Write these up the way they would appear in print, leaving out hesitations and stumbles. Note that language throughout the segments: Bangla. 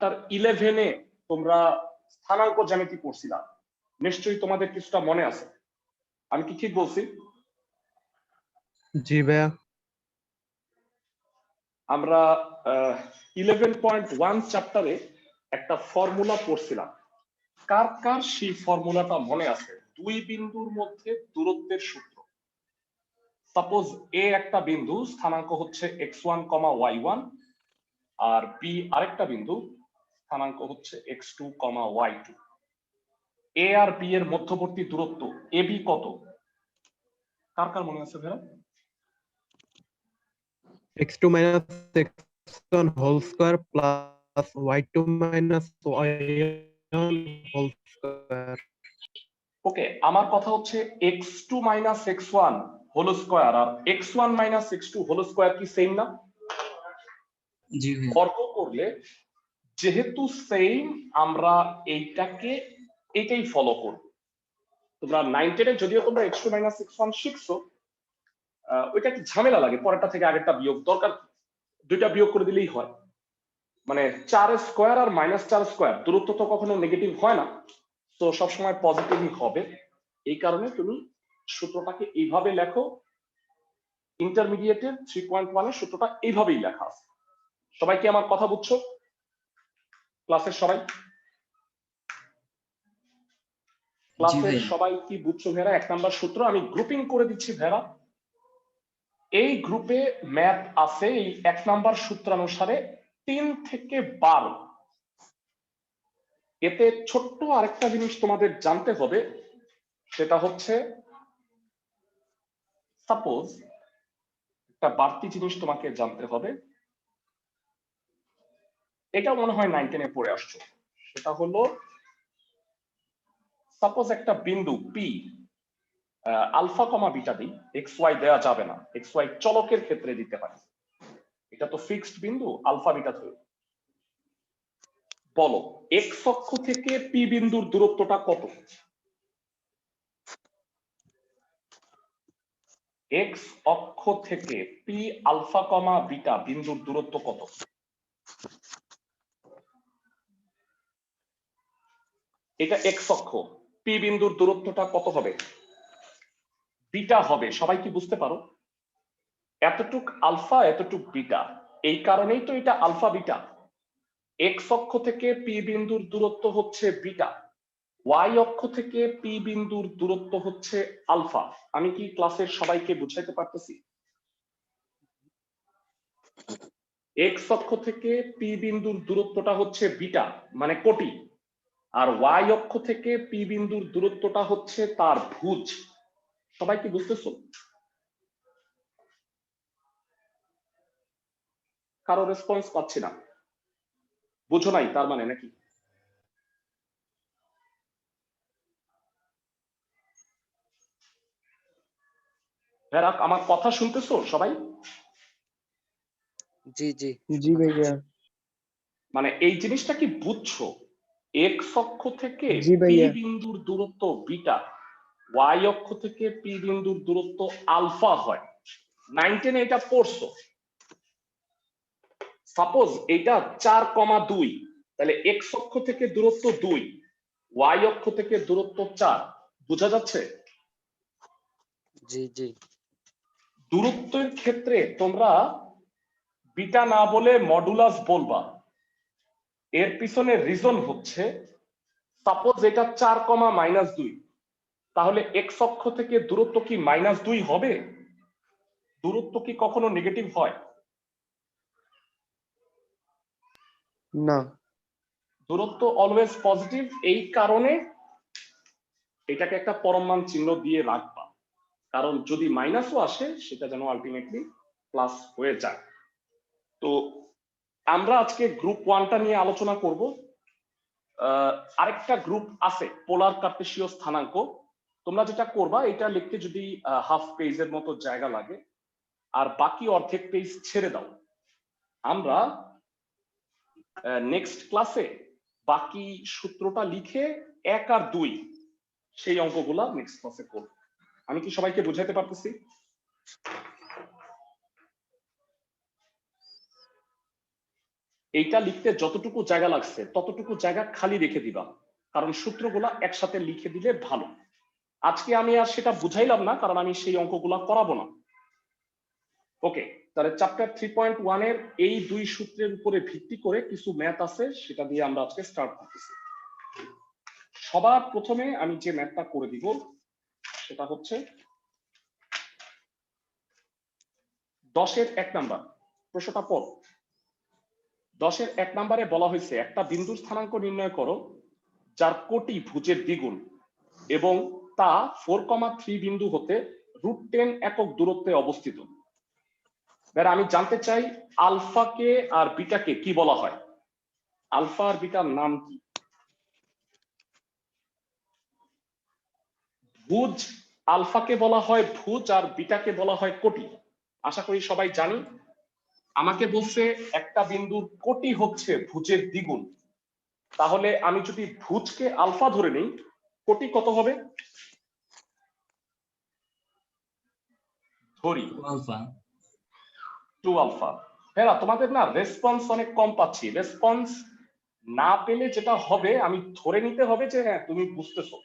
চ্যাপ্টার 11-এ তোমরা স্থানাঙ্ক জ্যামিতি পড়ছিলা, নিশ্চয়ই তোমাদের কিছুটা মনে আছে। আমি কি ঠিক বলছি? জি ভাইয়া। আমরা 11.1 চ্যাপ্টারে একটা ফর্মুলা পড়ছিলাম। কার কার সেই ফর্মুলাটা মনে আছে? দুই বিন্দুর মধ্যে দূরত্বের সূত্র। সাপোজ এ একটা বিন্দু, স্থানাঙ্ক হচ্ছে x1, y1, আর বি আরেকটা বিন্দু, স্থানাঙ্ক হচ্ছে x2, y2। এ আর বি এর মধ্যবর্তী দূরত্ব এ বি কত? কার কার মনে আছে ভাইয়া? x2 minus x1 whole square plus y2 minus y1 whole square. ওকে, আমার কথা হচ্ছে x2 minus x1 whole square আর x1 minus x2 whole square কি সেম না? জি বর্গ করলে যেহেতু সেম, আমরা এইটাই ফলো করব। তোমরা 9-10 যদিও তোমরা x2 minus x1 শিখছো, ওইটা একটু ঝামেলা লাগে, পরেরটা থেকে আগেরটা বিয়োগ দরকার, দুইটা বিয়োগ করে দিলেই হয়। মানে 4 স্কোয়ার আর -4 স্কোয়ার দূরত্ব তো কখনো নেগেটিভ হয় না, তো সবসময় পজিটিভই হবে। এই কারণে তুমি সূত্রটাকে এইভাবে লেখো। ইন্টারমিডিয়েটের 3.1 এর সূত্রটা এইভাবেই লেখা আছে। সবাই কি আমার কথা বুঝছো? ক্লাসের সবাই কি বুঝছো ভেরা? 1 নাম্বার সূত্র আমি গ্রুপিং করে দিচ্ছি ভেরা। এই গ্রুপে ম্যাথ আছে এই 1 নাম্বার সূত্রানুসারে 3 থেকে 12। এতে ছোট্ট আরেকটা জিনিস তোমাদের জানতে হবে, সেটা হচ্ছে সাপোজ একটা বাড়তি জিনিস তোমাকে জানতে হবে, এটা মনে হয় 9-10 এ পড়ে আসছো। সেটা হলো সাপোজ একটা বিন্দু পি, আলফা কমা বিটা দিই, এক্স ওয়াই দেওয়া যাবে না, এক্স ওয়াই চলকের ক্ষেত্রে দিতে পারি। এটা তো ফিক্সড বিন্দু, আলফা বিটা ধরে। বলো এক্স অক্ষ থেকে পি বিন্দুর দূরত্বটা কত? এক্স অক্ষ থেকে পি আলফা কমা বিটা বিন্দুর দূরত্ব কত? এটা এক্স অক্ষ, পি বিন্দুর দূরত্বটা কত হবে? বিটা হবে। সবাই কি বুঝতে পারো? এতটুক আলফা এতটুক বিটা, এই কারণেই তো এটা আলফা বিটা। এক্স অক্ষ থেকে পি বিন্দুর দূরত্ব হচ্ছে বিটা, ওয়াই অক্ষ থেকে পি বিন্দুর দূরত্ব হচ্ছে আলফা। আমি কি ক্লাসের সবাইকে বুঝাইতে পারতেছি? এক্স অক্ষ থেকে পি বিন্দুর দূরত্বটা হচ্ছে বিটা মানে কোটি, আর ওয়াই অক্ষ থেকে পি বিন্দুর দূরত্বটা হচ্ছে তার ভুজ। সবাই কি বুঝতেছো? কারো রেসপন্স পাচ্ছি না, বুঝো নাই তার মানে নাকি? ভেরাক আমার কথা শুনতেছো সবাই? জি জি জি ভাইয়া। মানে এই জিনিসটা কি বুঝছো? এক্স অক্ষ থেকে জি পি ভাইয়া। বিন্দুর দূরত্ব বিটা, ওয়াই অক্ষ থেকে পি বিন্দুর দূরত্ব আলফা হয়। 9-10 এটা পড়ছো। সাপোজ এটা 4,2, তাহলে এক্স অক্ষ থেকে দূরত্ব 2, ওয়াই অক্ষ থেকে দূরত্ব 4। বোঝা যাচ্ছে? জি জি দূরত্বের ক্ষেত্রে তোমরা বিটা না বলে মডুলাস বলবা। এর পিছনে রিজন হচ্ছে সাপোজ এটা 4,-2, তাহলে এক্স অক্ষ থেকে দূরত্ব কি -2 হবে? দূরত্ব কি কখনো নেগেটিভ হয়? না। দূরত্ব অলওয়েজ পজিটিভ। এই কারণে এটাকে একটা পরমাণ চিহ্ন দিয়ে রাখবা, কারণ যদি মাইনাসও আসে সেটা যেন আলটিমেটলি প্লাস হয়ে যায়। তো আমরা আজকে গ্রুপ 1টা নিয়ে আলোচনা করব। আরেকটা গ্রুপ আছে পোলার কার্টেসীয় স্থানাঙ্ক। তোমরা যেটা করবা, এটা লিখতে যদি হাফ পেজের মতো জায়গা লাগে, আর বাকি অর্ধেক পেজ ছেড়ে দাও। আমরা নেক্সট ক্লাসে বাকি সূত্রটা লিখে 1 আর 2 সেই অঙ্কগুলা নেক্সট ক্লাসে করব। আমি কি সবাইকে বুঝাইতে পারতেছি? এইটা লিখতে যতটুকু জায়গা লাগছে ততটুকু জায়গা খালি রেখে দিবা, কারণ সূত্রগুলা একসাথে লিখে দিলে ভালো। আজকে আমি আর সেটা বুঝাইলাম না, কারণ আমি সেই অঙ্কগুলা করাবো না। ওকে, তাহলে চ্যাপ্টার 3.1 এর এই দুই সূত্রের উপরে ভিত্তি করে কিছু ম্যাথ আছে, সেটা দিয়ে আমরা আজকে স্টার্ট করতেছি। সবার প্রথমে আমি যে ম্যাথটা করে দিব সেটা হচ্ছে 10-এর 1 নাম্বার প্রশ্নটা পড়। 10-এর 1 নাম্বারে বলা হয়েছে একটা বিন্দুর স্থানাঙ্ক নির্ণয় করো যার কোটি ভুজের দ্বিগুণ এবং তা 4,3 বিন্দু হতে √10 একক দূরত্বে অবস্থিত। আমি জানতে চাই আলফাকে আর বিটাকে কি বলা হয়, আলফা আর বিটার নাম কি? ভুজ, আলফাকে বলা হয় ভুজ আর বিটাকে বলা হয় কোটি। আশা করি সবাই জানি। আমাকে বলছে একটা বিন্দুর কোটি হচ্ছে ভুজের দ্বিগুণ, তাহলে আমি যদি ভুজকে আলফা ধরে নিই, কোটি কত হবে? ধরি 2 আলফা। হ্যাঁ, তোমাদের না রেসপন্স অনেক কম পাচ্ছি। রেসপন্স না পেলে যেটা হবে, আমি ধরে নিতে হবে যে হ্যাঁ তুমি বুঝতেছো,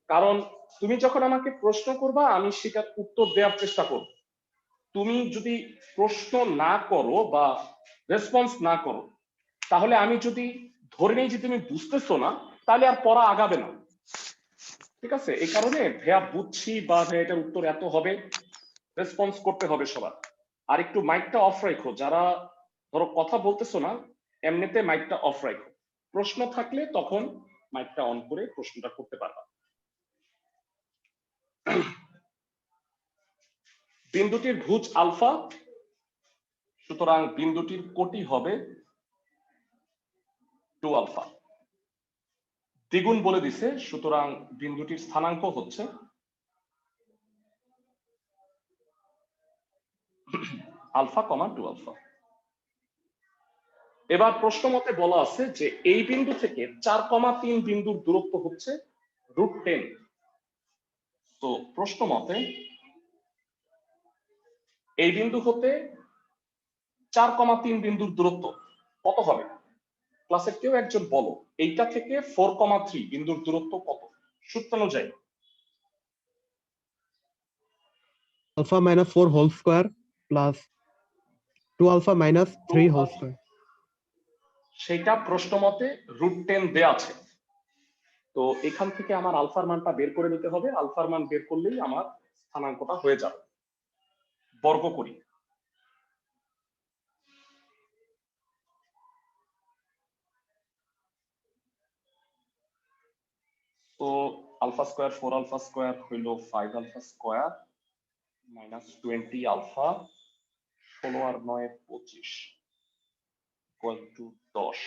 কারণ তুমি যখন আমাকে প্রশ্ন করবা আমি সেটার উত্তর দেওয়ার চেষ্টা করব। তুমি যদি প্রশ্ন না করো বা রেসপন্স না করো, তাহলে আমি যদি ধরে নিই যে তুমি বুঝতেছো না, তাহলে আর পড়া আগাবে না। ঠিক আছে, এই কারণে ভাইয়া বুঝছি বা ভাইয়া এটার উত্তর এত হবে, রেসপন্স করতে হবে সবার। আর একটু মাইকটা অফ রাখো, যারা ধরো কথা বলতেছো না এমনিতে মাইকটা অফ রাখো, প্রশ্ন থাকলে তখন মাইকটা অন করে প্রশ্নটা করতে পারবা। বিন্দুটির ভুজ আলফা, সুতরাং বিন্দুটির কোটি হবে 2 আলফা। দ্বিগুণ বলে দিছে, সুতরাং বিন্দুটির স্থানাঙ্ক হচ্ছে আলফা, 2 আলফা। এবার প্রশ্ন মতে বলা আছে যে এই বিন্দু থেকে 4,3 বিন্দুর দূরত্ব হচ্ছে √10। তো প্রশ্ন মতে এই বিন্দু হতে 4,3 বিন্দুর দূরত্ব কত হবে? ক্লাসের কেউ একজন বলো, এইটা থেকে 4,3 বিন্দুর দূরত্ব কত সূত্র অনুযায়ী? alpha minus 4 whole square plus 2 alpha minus 3 whole square. সেটা প্রশ্ন মতে √10 দেয়া আছে। তো এখান থেকে আমার আলফার মানটা বের করে নিতে হবে, আলফার মান বের করলেই আমার স্থানাঙ্কটা হয়ে যাবে। বর্গ করি, তো আলফা স্কোয়ার 4 আলফা স্কোয়ার হইল 5 আলফা স্কোয়ার মাইনাস 20 আলফা, 16 আর 9 25 ইকুয়াল টু 10।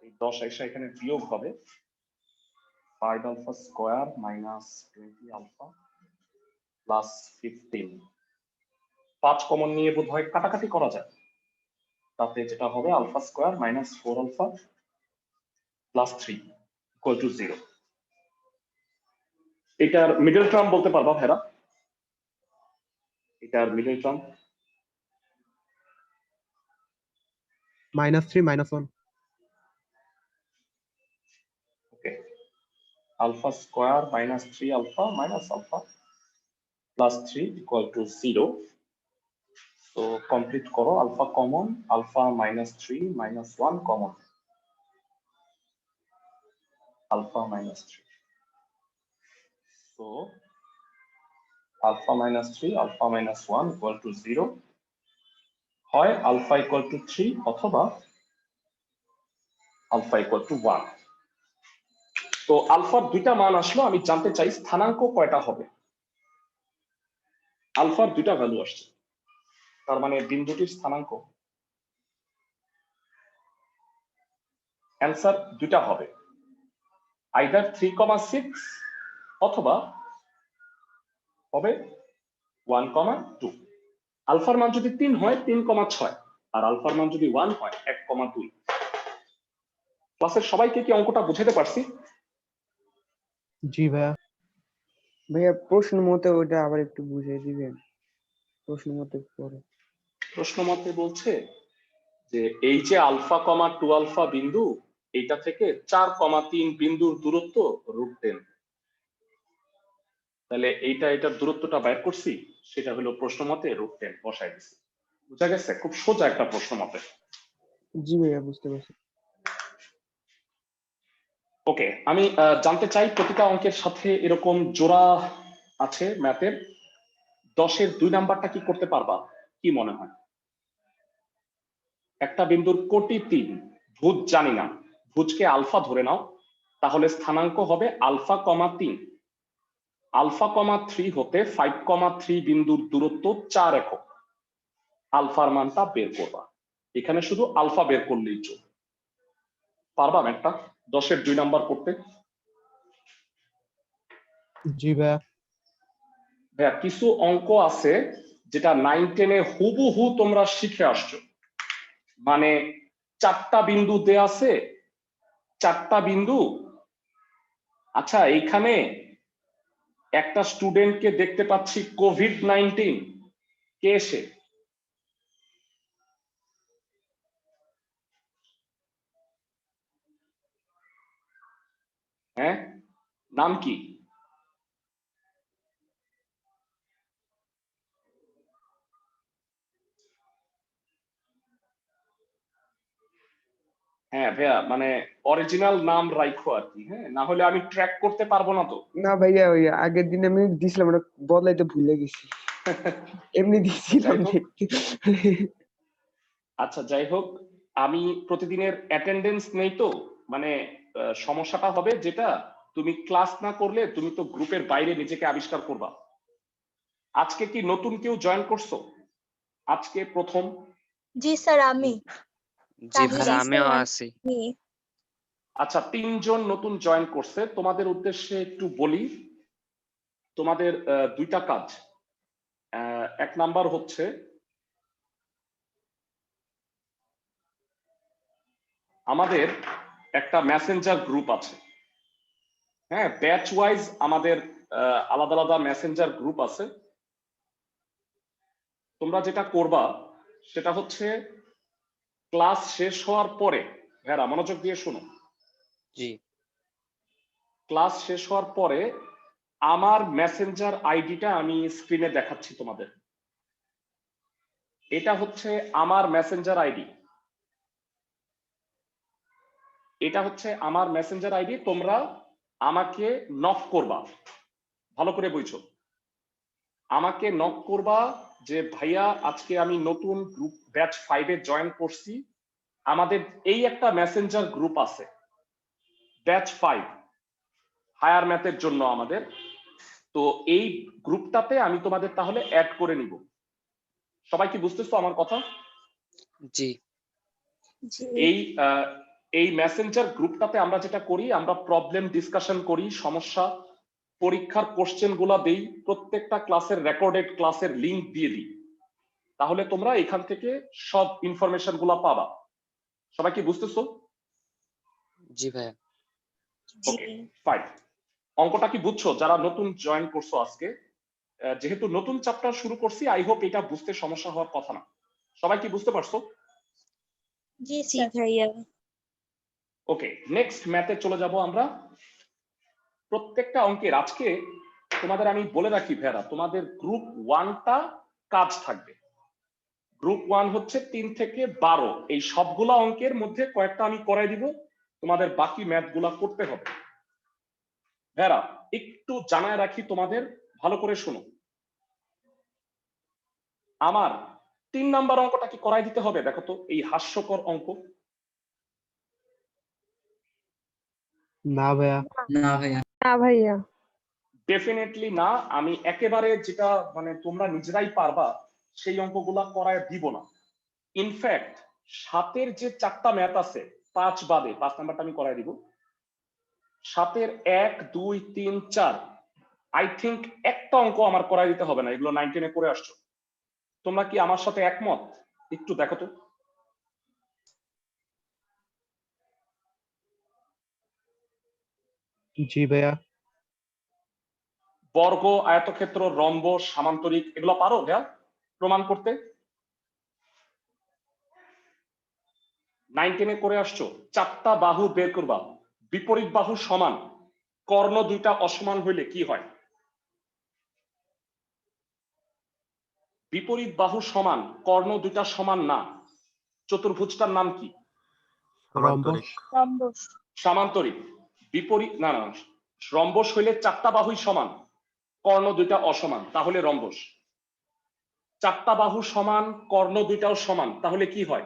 এই 10 এসে এখানে বিয়োগ হবে, 5 alpha square minus 20 alpha plus 15। 5 common নিয়ে বোধহয় কাটাকাটি করা যায়, তাতে যেটা হবে alpha square minus 4 alpha plus 3 equal to 0। এটার মিডল টার্ম বলতে পারবা ভেরা? এটার middle term -3 -1. Okay, alpha square minus 3 alpha minus alpha plus 3 equal to 0। তো কমপ্লিট করো, alpha common, alpha -3 -1 common, alpha -3। So alpha -3 alpha -1 equal to 0, হয় alpha equal to 3 অথবা alpha equal to 1। তো আলফার দুইটা মান আসলো, আমি জানতে চাই স্থানাঙ্ক কয়টা হবে। আলফার দুইটা ভ্যালু আসছে, তার মানে বিন্দুটির স্থানাঙ্ক অ্যান্সার দুইটা হবে, আইদার 3,6 অথবা হবে 1,2। আলফার মান যদি 3 হয় 3,6, আর আলফার মান যদি 1 হয় 1,2। ক্লাসের সবাইকে কি অঙ্কটা বুঝাতে পারছি? জি ভাইয়া। ভাইয়া প্রশ্ন মতে ওইটা আবার একটু বুঝিয়ে দিবেন, প্রশ্ন মতে পড়ে। প্রশ্ন মতে বলছে যে এই যে আলফা কমা 2 আলফা বিন্দু, এইটা থেকে 4,3 বিন্দুর দূরত্ব √10। তাহলে এটার দূরত্বটা বের করছি, সেটা হলো প্রশ্ন মতে √10 বসাই দিছি। বুঝা গেছে? খুব সোজা একটা প্রশ্ন মতে। জি ভাইয়া বুঝতে পারছি। ওকে, আমি জানতে চাই প্রতিটা অঙ্কের সাথে এরকম জোড়া আছে ম্যাথের, 10-এর 2 নাম্বারটা কি করতে পারবা? কি মনে হয়? একটা বিন্দুর কোটি 3, ভুজ জানি না, ভুজকে আলফা ধরে নাও, তাহলে স্থানাঙ্ক হবে আলফা কমা 3। আলফা কমা 3 হতে 5,3 বিন্দুর দূরত্ব 4 একক। আলফার মানটা বের করবা। এখানে শুধু আলফা বের করলেই চলবে। পারবা ম্যাথটা 10-এর 2 নাম্বার করতে? জি ভাইয়া। ভাইয়া কিছু অঙ্ক আছে যেটা 9-10-এ হুবহু তোমরা শিখে আসছো, মানে 4টা বিন্দু দেয়া আছে, 4টা বিন্দু। আচ্ছা, এইখানে একটা স্টুডেন্টকে দেখতে পাচ্ছি কোভিড-19, কে সে? হ্যাঁ, নাম কি? হ্যাঁ ভাইয়া, মানে অরিজিনাল নাম রাখো আর কি, হ্যাঁ, না হলে আমি ট্র্যাক করতে পারবো না তো। না ভাইয়া ওই আগের দিন আমি দিছিলাম, ওটা বদলাইতে ভুলে গেছি, এমনি দিছিলাম যাই হোক। দেখতে। আচ্ছা যাই হোক, আমি প্রতিদিনের অ্যাটেন্ডেন্স নেই তো, মানে সমস্যাটা হবে যেটা, তুমি ক্লাস না করলে তুমি তো গ্রুপের বাইরে নিজেকে আবিষ্কার করবা। আজকে কি নতুন কেউ জয়েন করছো? আজকে প্রথম? জি স্যার, আমি। জি ভাই আমিও আছি। আচ্ছা, 3 জন নতুন জয়েন করছে, তোমাদের উদ্দেশ্যে একটু বলি। তোমাদের 2টা কাজ। 1 নাম্বার হচ্ছে আমাদের একটা মেসেঞ্জার গ্রুপ আছে, হ্যাঁ, ব্যাচ ওয়াইজ আমাদের আলাদা আলাদা মেসেঞ্জার গ্রুপ আছে। তোমরা যেটা করবা সেটা হচ্ছে ক্লাস শেষ হওয়ার পরে, ভেরা মনোযোগ দিয়ে শোনো, জি ক্লাস শেষ হওয়ার পরে আমার মেসেঞ্জার আইডিটা আমি স্ক্রিনে দেখাচ্ছি তোমাদের। এটা হচ্ছে আমার মেসেঞ্জার আইডি, এটা হচ্ছে আমার মেসেঞ্জার আইডি। তোমরা আমাকে নক করবা, ভালো করে বুঝছো, আমাকে নক করবা যে ভাইয়া আজকে আমি নতুন গ্রুপ ব্যাচ 5-এ জয়েন করছি, আমাদের এই একটা মেসেঞ্জার গ্রুপ আছে ব্যাচ 5 হায়ার ম্যাথের জন্য আমাদের, তো এই গ্রুপটাতে আমি তোমাদের তাহলে অ্যাড করে নিব। সবাই কি বুঝতেছো আমার কথা? জি এই মেসেঞ্জার গ্রুপটাতে আমরা যেটা করি, আমরা প্রবলেম ডিসকাশন করি, সমস্যা পরীক্ষার কোশ্চেন গুলা দেই, প্রত্যেকটা ক্লাসের রেকর্ডেড ক্লাসের লিংক দিয়ে দিই, তাহলে তোমরা এখান থেকে সব ইনফরমেশন গুলা পাবা। সবাই কি বুঝতেছো? জি ভাইয়া। Okay fine. অঙ্কটা কি বুঝছো যারা নতুন জয়েন করছো আজকে? যেহেতু নতুন চ্যাপ্টার শুরু করছি, আই হোপ এটা বুঝতে সমস্যা হওয়ার কথা না। সবাই কি বুঝতে পারছো? জি ভাইয়া। ওকে, নেক্সট ম্যাথে চলে যাব আমরা। প্রত্যেকটা অঙ্কের আজকে তোমাদের আমি বলে রাখি ভেরা, তোমাদের গ্রুপ 1টা কাজ থাকবে। গ্রুপ 1 হচ্ছে 3 থেকে 12, এই সবগুলা অঙ্কের মধ্যে কয়েকটা আমি করাই দিব, তোমাদের বাকি ম্যাথগুলা করতে হবে। ভেরা একটু জানায় রাখি তোমাদের, ভালো করে শোনো। আমার 3 নাম্বার অঙ্কটা কি করাই দিতে হবে? দেখো তো এই হাস্যকর অঙ্ক। না ভাইয়া। না ভাইয়া। না ভাইয়া। ডেফিনেটলি না, আমি একেবারে যেটা মানে তোমরা নিজেরাই পারবা সেই অঙ্কগুলা করায় দিব না। ইনফ্যাক্ট 7-এর যে 4টা ম্যাথ আছে, 5 বাদে 5 নাম্বারটা আমি করাই দিব। 7-এর 1, 2, 3, 4 আই থিংক একটা অঙ্ক আমার করাই দিতে হবে না, এগুলো 9-10-এ করে আসছো। তোমরা কি আমার সাথে একমত? একটু দেখো তো। জি ভাইয়া। বর্গ, আয়তক্ষেত্র, রম্ব, সামান্তরিক এগুলো পারো ভাইয়া প্রমাণ করতে? 9-10 করে আসছো, চারটা বাহু বের করবা, বিপরীত বাহু সমান, কর্ণ দুইটা অসমান হইলে কি হয়? বিপরীত বাহু সমান, কর্ণ দুইটা সমান না, চতুর্ভুজটার নাম কি? রম্বস। রম্বস। সামান্তরিক। বিপরীত না না, রম্বস হইলে চারটা বাহুই সমান, কর্ণ দুইটা অসমান, তাহলে রম্বস। চারটা বাহু সমান, কর্ণ দুইটাও সমান, তাহলে কি হয়?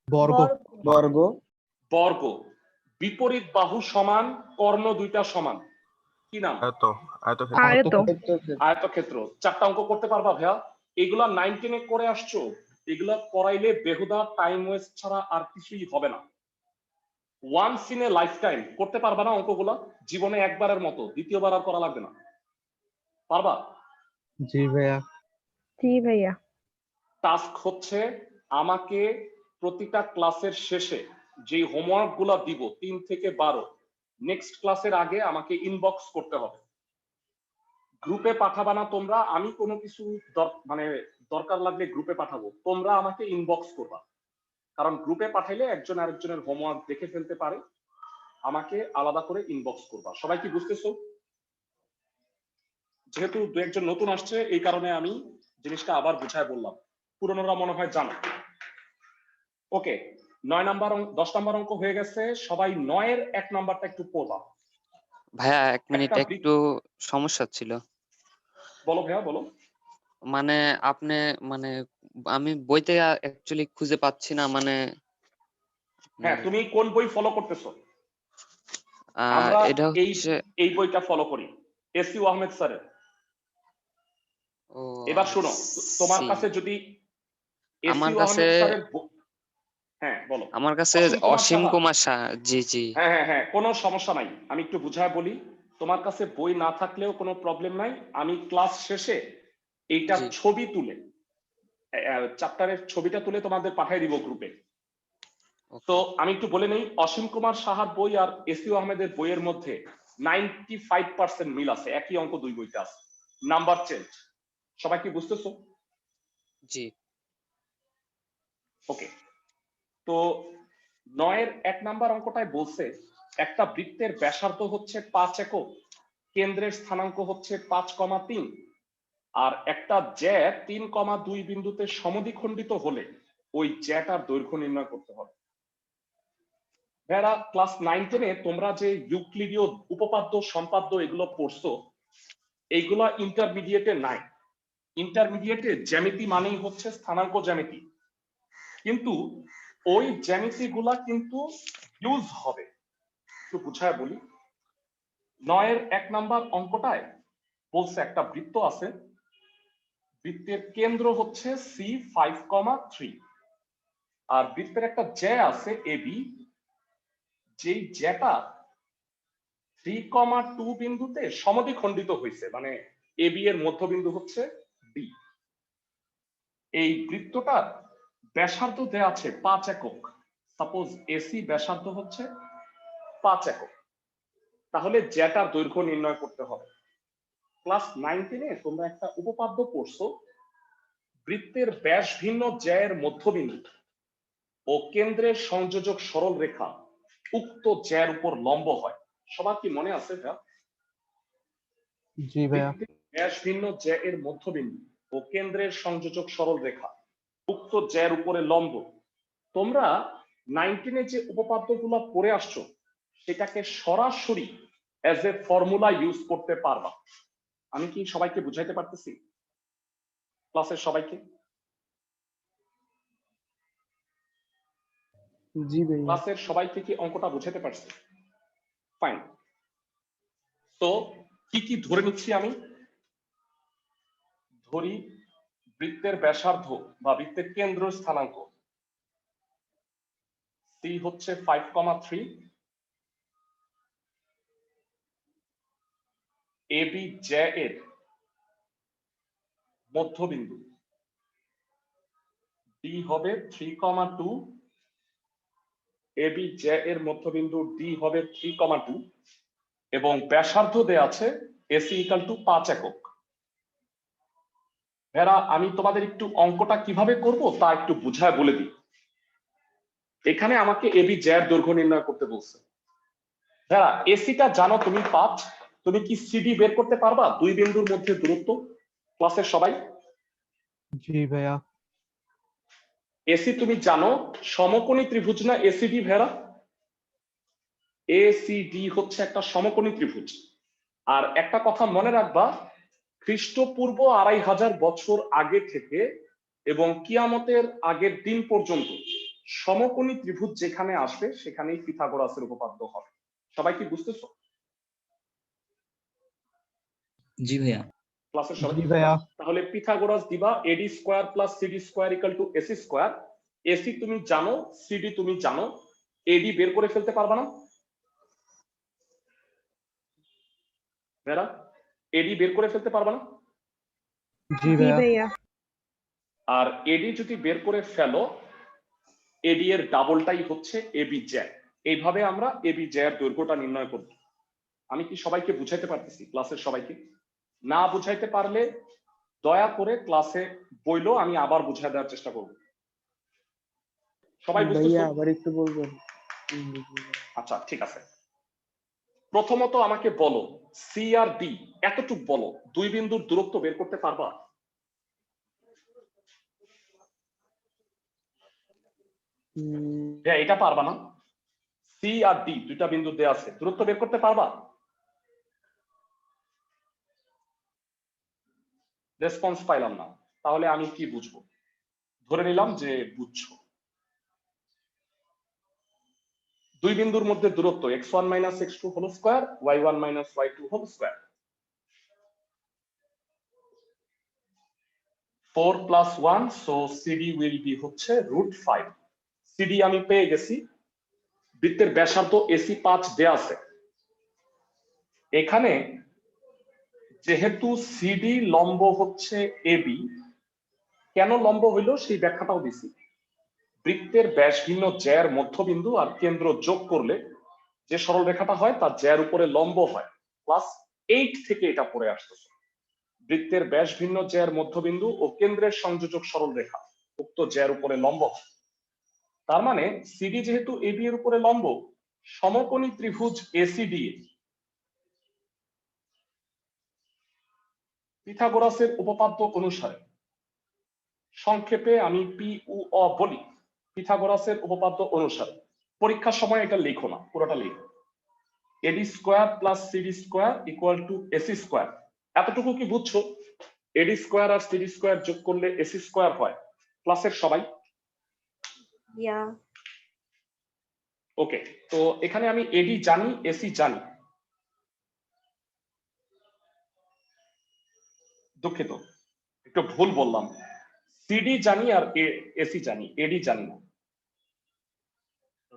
বর্গ। বর্গ। বর্গ। বিপরীত বাহু সমান, কর্ণ দুইটা সমান, কি নাম? আয়তক্ষেত্র। চারটা অঙ্ক করতে পারবা ভাইয়া? এগুলা 9-10 করে আসছো, এগুলা করাইলে বেহুদা টাইম ওয়েস্ট ছাড়া আর কিছুই হবে না। Once in a life time করতে পারবা না অঙ্কগুলা? জীবনে একবারের মতো, দ্বিতীয়বার আর করা লাগবে না। পারবা? জি ভাইয়া। জি ভাইয়া। টাস্ক হচ্ছে আমাকে প্রতিটা ক্লাসের শেষে যে হোমওয়ার্ক গুলা দিব 3 থেকে 12, নেক্সট ক্লাসের আগে আমাকে ইনবক্স করতে হবে। গ্রুপে পাঠাবা না তোমরা, আমি কোনো কিছু মানে দরকার লাগলে গ্রুপে পাঠাবো, তোমরা আমাকে ইনবক্স করবা। কারণ গ্রুপে পাঠাইলে একজন আরেকজনের হোমওয়ার্ক দেখে ফেলতে পারে, আমাকে আলাদা করে ইনবক্স করবা। সবাই কি বুঝতেছো? যেহেতু দু একজন নতুন আসছে এই কারণে আমি জিনিসটা আবার বুঝায় বললাম, পুরনোরা মনে হয় জানো। ওকে, 9 নাম্বার 10 নাম্বার অঙ্ক হয়ে গেছে, সবাই 9-এর 1 নাম্বারটা একটু পড়বা। ভাইয়া 1 মিনিট, একটা একটু সমস্যা ছিল। বলো ভাইয়া, বলো। মানে আপনি মানে আমি বইতে অ্যাকচুয়ালি খুঁজে পাচ্ছি না, মানে হ্যাঁ, তুমি কোন বই ফলো করতেছো? আমরা এটা এই হচ্ছে এই বইটা ফলো করি, এসইউ আহমেদ স্যারের। ও এবার শোনো, তোমার সি। কাছে যদি আমার এসইউ কাছে আহমেদ স্যারের হ্যাঁ বলো। আমার কাছে অসীম কুমার সাহা। জি জি। হ্যাঁ হ্যাঁ হ্যাঁ, কোনো সমস্যা নাই, আমি একটু বুঝায় বলি। তোমার কাছে বই না থাকলেও কোনো প্রবলেম নাই, আমি ক্লাস শেষে এইটা জি। ছবি তুলে, চ্যাপ্টারের ছবিটা তুলে তোমাদের পাঠিয়ে দিব গ্রুপে। তো আমি একটু বলে নেই, অসীম কুমার সাহার বই আর এসইউ আহমেদের বইয়ের মধ্যে 95% মিল আছে, একই অঙ্ক দুই বইতে আছে, নাম্বার চেঞ্জ। সবাই কি বুঝতেছো? জি। ওকে, তো 9-এর 1 নাম্বার অঙ্কটায় বলছে একটা বৃত্তের ব্যাসার্ধ হচ্ছে 5 একক, কেন্দ্রের স্থানাঙ্ক হচ্ছে 5,3, আর একটা জ্যা 3,2 বিন্দুতে সমদ্বিখণ্ডিত হলে ওই জ্যাটার দৈর্ঘ্য নির্ণয় করতে হবে। ভাইরা ক্লাস 9-10-এ তোমরা যে ইউক্লিডীয় উপপাদ্য সম্পাদ্য এগুলো পড়ছো, এইগুলা ইন্টারমিডিয়েটে নাই। ইন্টারমিডিয়েটে জ্যামিতি মানেই হচ্ছে স্থানাঙ্ক জ্যামিতি, কিন্তু ওই জ্যামিতি গুলা কিন্তু ইউজ হবে। একটু বুঝায় বলি, 9-এর 1 নাম্বার অঙ্কটায় বলছে একটা বৃত্ত আছে, বৃত্তের কেন্দ্র হচ্ছে C5,3, আর বৃত্তের একটা জ্যা আছে AB, যেই জ্যাটা 3,2 বিন্দুতে সমদ্বিখণ্ডিত হয়েছে, মানে AB এর মধ্যবিন্দু হচ্ছে D। এই বৃত্তটার ব্যাসার্ধ দেয়া আছে 5 একক, সাপোজ AC ব্যাসার্ধ হচ্ছে 5 একক, তাহলে জ্যাটার দৈর্ঘ্য নির্ণয় করতে হবে। ক্লাস 9-10-এ তোমরা একটা উপপাদ্য পড়ছো, বৃত্তের ব্যাস ভিন্ন জ্যায়ের মধ্যবিন্দু ও কেন্দ্রের সংযোজক সরল রেখা উক্ত জ্যার উপর লম্ব হয়। সবার কি মনে আছে এটা? জি ভাইয়া। ব্যাস ভিন্ন জ্যায়ের মধ্যবিন্দু ও কেন্দ্রের সংযোজক সরল রেখা উক্ত জ্যার উপরে লম্ব। তোমরা 9-10-এ যে উপপাদ্যগুলো পড়ে আসছো সেটাকে সরাসরি অ্যাজ এ ফর্মুলা ইউজ করতে পারবা। আমি কি সবাইকে বুঝাইতে পারতেছি? ক্লাসের সবাইকে? জি ভাইয়া। ক্লাসের সবাইকে কি অঙ্কটা বুঝাতে পারছি? ফাইন। তো কি কি ধরে নিচ্ছি আমি? ধরি বৃত্তের ব্যাসার্ধ বা বৃত্তের কেন্দ্র স্থানাঙ্ক C হচ্ছে 5,3, AB জ্যা এর মধ্যবিন্দু D হবে 3,2, AB জ্যা এর মধ্যবিন্দু D হবে 3,2, এবং ব্যাসার্ধ দেয়া আছে AC = 5 একক। ভাইরা আমি তোমাদের একটু অঙ্কটা কিভাবে করব তা একটু বুঝায় বলে দিই। এখানে আমাকে এবি জ্যার দৈর্ঘ্য নির্ণয় করতে বলছে। ভাইরা এসিটা জানো তুমি 5, তুমি কি সিডি বের করতে পারবা? দুই বিন্দুর মধ্যে দূরত্ব ক্লাসের সবাই? জি ভাইয়া। এসি তুমি জানো সমকোণী ত্রিভুজ না এসিডি ভাইরা? এসিডি হচ্ছে একটা সমকোণী ত্রিভুজ। আর একটা কথা মনে রাখবা, খ্রিস্টপূর্ব 2500 বছর আগে থেকে এবং কিয়ামতের আগের দিন পর্যন্ত সমকোণী ত্রিভুজ যেখানে আসবে সেখানেই পিথাগোরাসের উপপাদ্য হবে। সবাই কি বুঝতেছো? জি ভাইয়া। ক্লাসের সবাই? জি ভাইয়া। তাহলে পিথাগোরাস দিবা AD square plus CD square equal to AC square. AC তুমি জানো, সিডি তুমি জানো, এডি বের করে ফেলতে পারবা না ভাইরা? এডি বের করে ফেলতে পারবা না? জি জি ভাইয়া। ভাইয়া। আর এডি যদি বের করে ফেলো, এডি এর ডাবলটাই হচ্ছে এবি জ্যা। এইভাবে আমরা এবি জ্যার দৈর্ঘ্যটা নির্ণয় করব। আমি কি সবাইকে বুঝাইতে পারতেছি? ক্লাসের সবাইকে? না বুঝাইতে পারলে দয়া করে ক্লাসে বইলো, আমি আবার বুঝাই দেওয়ার চেষ্টা করব। সবাই ভাইয়া বুঝতেছো? আবার একটু বলবেন? আচ্ছা ঠিক আছে। প্রথমত আমাকে বলো সি আর ডি এতটুক বলো, দুই বিন্দুর দূরত্ব বের করতে পারবা? হ্যাঁ এটা পারবা না? সি আর ডি দুইটা বিন্দু দেয়া আছে, দূরত্ব বের করতে পারবা? রেসপন্স পাইলাম না, তাহলে আমি কি বুঝবো? ধরে নিলাম যে বুঝছো। দুই বিন্দুর মধ্যে দূরত্ব x1 - x2 whole square, y1 - y2 whole square. 4 + 1, so CD will be হচ্ছে √5। CD আমি পেয়ে গেছি। বৃত্তের ব্যাসার্ধ AC 5 দেয়া আছে। এখানে যেহেতু CD লম্ব হচ্ছে AB, কেন লম্ব হইল সেই ব্যাখ্যাটাও দিছি। বৃত্তের ব্যাস ভিন্ন জ্যার মধ্যবিন্দু আর কেন্দ্র যোগ করলে যে সরল রেখাটা হয় তা জ্যার উপরে লম্ব হয়। ক্লাস 8 থেকে এটা পড়ে আসতেছে। বৃত্তের ব্যাস ভিন্ন জ্যার মধ্যবিন্দু ও কেন্দ্রের সংযোজক সরল রেখা উক্ত জ্যার উপরে লম্ব। তার মানে সিডি যেহেতু এবি এর উপরে লম্ব, সমকোণী ত্রিভুজ এসিডি পিথাগোরাসের উপপাদ্য অনুসারে, সংক্ষেপে আমি PUO বলি, পিথাগোরাসের উপপাদ্য অনুসারে, পরীক্ষার সময় এটা লেখো না, পুরোটা লেখো। AD square plus CD square equal to AC square. এতটুকু কি বুঝছো? এডি স্কয়ার আর সিডি স্কয়ার যোগ করলে এসি স্কয়ার হয়। ক্লাসের সবাই? ইয়া। ওকে, তো এখানে আমি এডি জানি, এসি জানি। দুঃখিত একটু ভুল বললাম, সিডি জানি আর এসি জানি, এডি জানি না।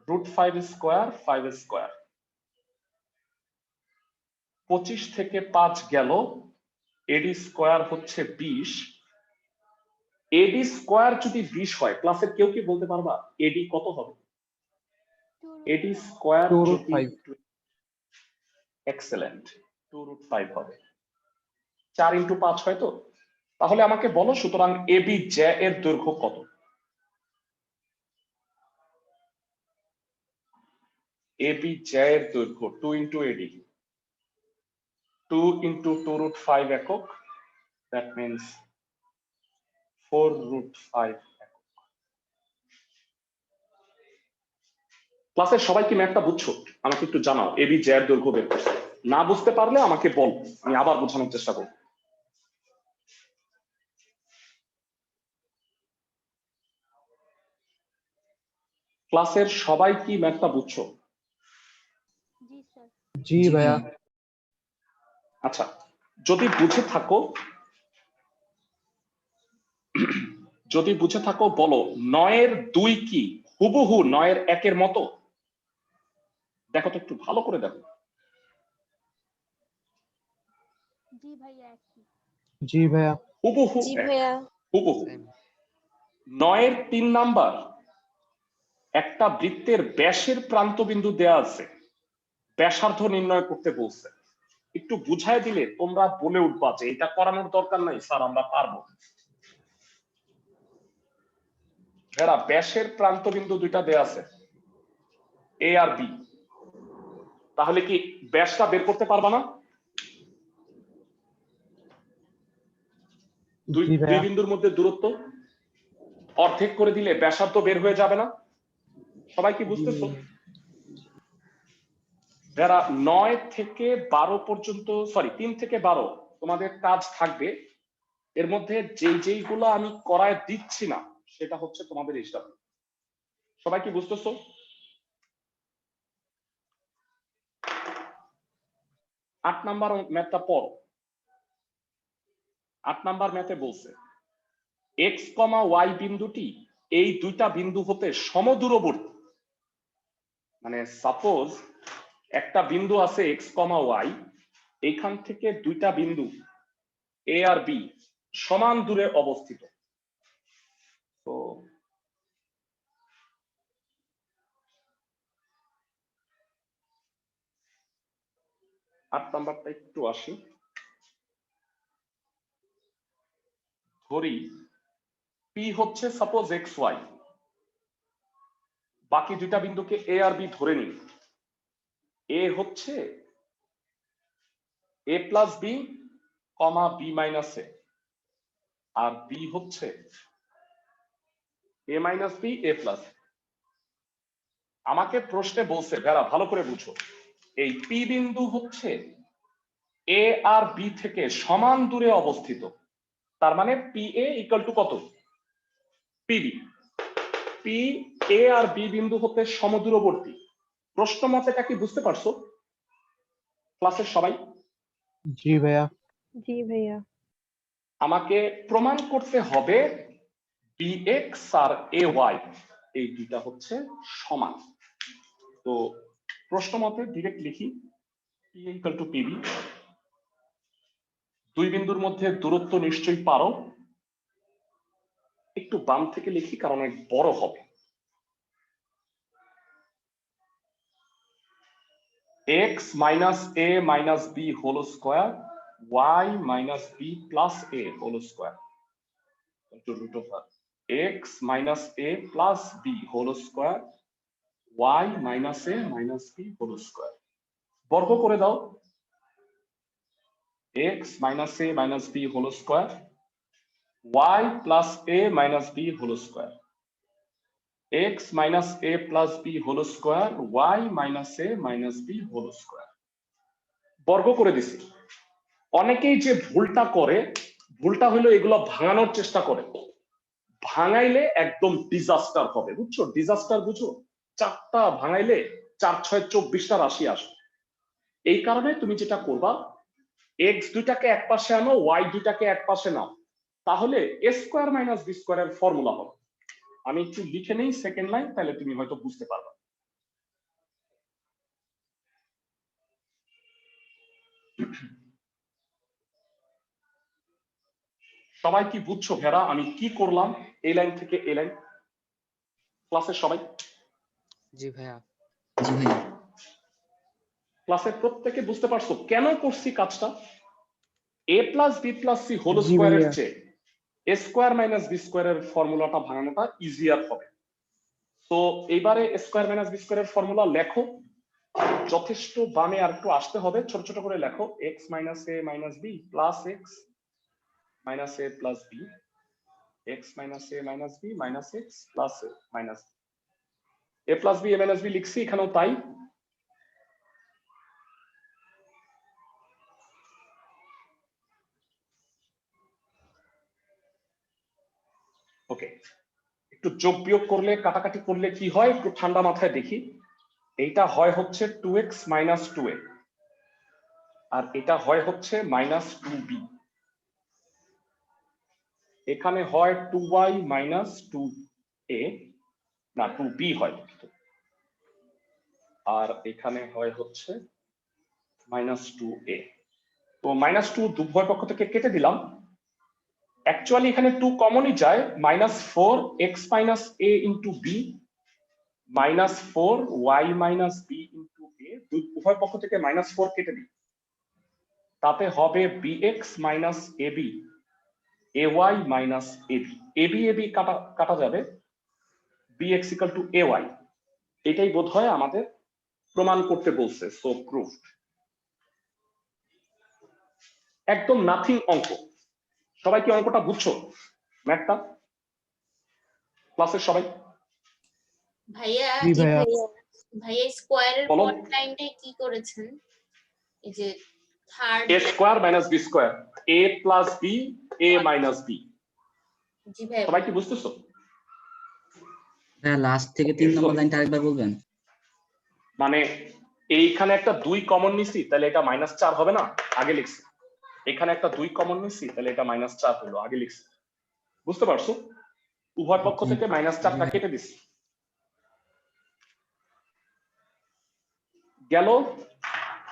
√5 স্কয়ার 5 স্কয়ার, 25 থেকে 5 গেল, এডি স্কয়ার হচ্ছে 20। এডি স্কয়ার যদি 20 হয়, ক্লাসের কেউ কি বলতে পারবা এডি কত হবে? এডি স্কয়ার 2√5 এক্সেলেন্ট, 2√5 হবে। 4 × 5 হয় তো? তাহলে আমাকে বলো সুতরাং এবি জ্যা এর দৈর্ঘ্য কত? এবি জ্যা এর দৈর্ঘ্য 2 × এডি, 2 × 2√5 একক, দ্যাট মিন্স 4√5 একক। ক্লাসের সবাই কি ম্যাথটা বুঝছো? আমাকে একটু জানাও এবি জ্যা এর দৈর্ঘ্য বের করতে। না বুঝতে পারলে আমাকে বল, আমি আবার বোঝানোর চেষ্টা করব। ক্লাসের সবাই কি ম্যাথটা বুঝছো? জি স্যার। জি ভাইয়া। আচ্ছা, যদি বুঝে থাকো, যদি বুঝে থাকো বলো 9 এর 2 কি হুবহু 9 এর 1 এর মতো? দেখো তো একটু ভালো করে দেখো। জি ভাইয়া একই। জি ভাইয়া। হুবহু জি এক, ভাইয়া। হুবহু। Same. 9 এর 3 নাম্বার, একটা বৃত্তের ব্যাসের প্রান্তবিন্দু দেয়া আছে, ব্যাসার্ধ নির্ণয় করতে বলছে। একটু বুঝায় দিলে তোমরা বলে উঠবা যে এটা করানোর দরকার নাই স্যার, আমরা পারবো। ভেড়া ব্যাসের প্রান্ত বিন্দু দুইটা দেয়া আছে, এ আর বি, তাহলে কি ব্যাসটা বের করতে পারবা না? দুই জি দুই ভাইয়া। বিন্দুর মধ্যে দূরত্ব অর্ধেক করে দিলে ব্যাসার্ধ বের হয়ে যাবে না? সবাই কি বুঝতেছো? যারা 9 থেকে 12 পর্যন্ত, সরি 3 থেকে 12 তোমাদের কাজ থাকবে, এর মধ্যে যেইগুলো আমি করায় দিচ্ছি না সেটা হচ্ছে তোমাদের হিসাব। সবাই কি বুঝতেছো? 8 নাম্বার ম্যাথটা পড়ো। 8 নাম্বার ম্যাথে বলছে এক্স কমা ওয়াই বিন্দুটি এই দুইটা বিন্দু হতে সমদূরবর্তী। মানে সাপোজ একটা বিন্দু আছে এক্স কমা ওয়াই, এইখান থেকে দুইটা বিন্দু এ আর বি সমান দূরে অবস্থিত। তো 8 নাম্বারটা একটু আসি। ধরি পি হচ্ছে সাপোজ এক্স ওয়াই, বাকি দুইটা বিন্দুকে এ আর বি ধরে নিই। এ হচ্ছে এ plus B comma B minus এ, আর বি হচ্ছে এ মাইনাস বি এ প্লাস। আমাকে প্রশ্নে বলছে, ভেড়া ভালো করে বুঝো, এই পি বিন্দু হচ্ছে এ আর বি থেকে সমান দূরে অবস্থিত। তার মানে পি এ ইকুয়াল টু কত? পিবি। পি এ আর বি বিন্দু হতে সমদূরবর্তী। প্রশ্ন মতে এটা কি বুঝতে পারছো ক্লাসের সবাই? জি ভাইয়া। জি ভাইয়া। আমাকে প্রমাণ করতে হবে B x R A Y এই দুইটা হচ্ছে সমান। তো প্রশ্ন মতে ডিরেক্ট লিখি পি ইকুয়াল টু পিবি। দুই বিন্দুর মধ্যে দূরত্ব নিশ্চয়ই পারো, একটু বাম থেকে লিখি কারণ অনেক বড় হবে। x minus a minus b whole square y minus b plus a whole square into root over x minus a plus b whole square y minus a minus b whole square. বর্গ করে দাও। x minus a minus b whole square y plus a minus b whole square x minus a plus b whole square y minus a minus b whole square. বর্গ করে দিছি। অনেকেই যে ভুলটা করে, ভুলটা হলো এগুলো ভাঙানোর চেষ্টা করে। ভাঙাইলে একদম ডিজাস্টার হবে, বুঝছো? ডিজাস্টার বুঝো? 4টা ভাঙাইলে 4 6 24টা রাশি আসবে। এই কারণে তুমি যেটা করবা, এক্স দুইটাকে এক পাশে আনো, ওয়াই দুইটাকে এক পাশে নাও, তাহলে এ স্কোয়ার মাইনাস বি স্কোয়ারের ফর্মুলা হবে। আমি একটু লিখে নেই সেকেন্ড লাইন, তাহলে তুমি হয়তো বুঝতে পারবে। সবাই কি বুঝছো ভেড়া আমি কি করলাম এই লাইন থেকে এই লাইন? ক্লাসের সবাই? জি ভাইয়া। জি ভাইয়া। ক্লাসের প্রত্যেকে বুঝতে পারছো কেন করছি কাজটা? A plus b plus c whole g স্কোয়ারের ভাইয়া। চেয়ে এ স্কোয়ার মাইনাস বি স্কোয়ারের ফর্মুলাটা ভাঙানোটা ইজিয়ার হবে। তো এইবারে এ স্কোয়ার মাইনাস বি স্কোয়ারের ফর্মুলা লেখো। যথেষ্ট বামে আর একটু আসতে হবে, ছোট ছোট করে লেখো। X minus a minus b plus x minus a plus b, x minus a minus b minus x plus a minus a plus b a minus b লিখছি, এখানেও তাই। ওকে, একটু যোগ বিয়োগ করলে কাটাকাটি করলে কি হয় একটু ঠান্ডা মাথায় দেখি। এইটা হয় হচ্ছে 2x মাইনাস 2a, আর এটা হয় হচ্ছে মাইনাস 2b। এখানে হয় 2y মাইনাস 2a, না 2b হয়, আর এখানে হয় হচ্ছে মাইনাস 2a। তো মাইনাস 2 উভয় পক্ষ থেকে কেটে দিলাম। অ্যাকচুয়ালি এখানে 2 কমনই যায়, minus 4x minus a into b minus 4y minus b into a, উভয় পক্ষ থেকে মাইনাস 4 কেটে দিই, তাতে হবে bx minus ab ay minus ab। ab ab কাটা কাটা যাবে, bx equal to ay, এটাই বোধহয় আমাদের প্রমাণ করতে বলছে, সো প্রুভড। একদম নাথিং অঙ্ক। সবাই কি অঙ্কটা বুঝছো? ম্যাথটা ক্লাসের সবাই? ভাইয়া জি ভাইয়া। ভাইয়া স্কোয়ারের বলো। পর লাইনটা কি করেছেন? এই যে third a square minus b square, a plus b, a minus b। জি ভাইয়া সবাই কি বুঝতেছো? ভাইয়া লাস্ট থেকে 3 নম্বর লাইনটা আরেকবার বলবেন? মানে এইখানে একটা 2 কমন নিছি, তাহলে এটা -4 হবে না? আগে লিখছি। এখানে একটা 2 কমন নিছি, তাহলে এটা -4 হলো, আগে লিখছি। বুঝতে পারছো? উভয় পক্ষ থেকে -4টা কেটে দিছি। গেল।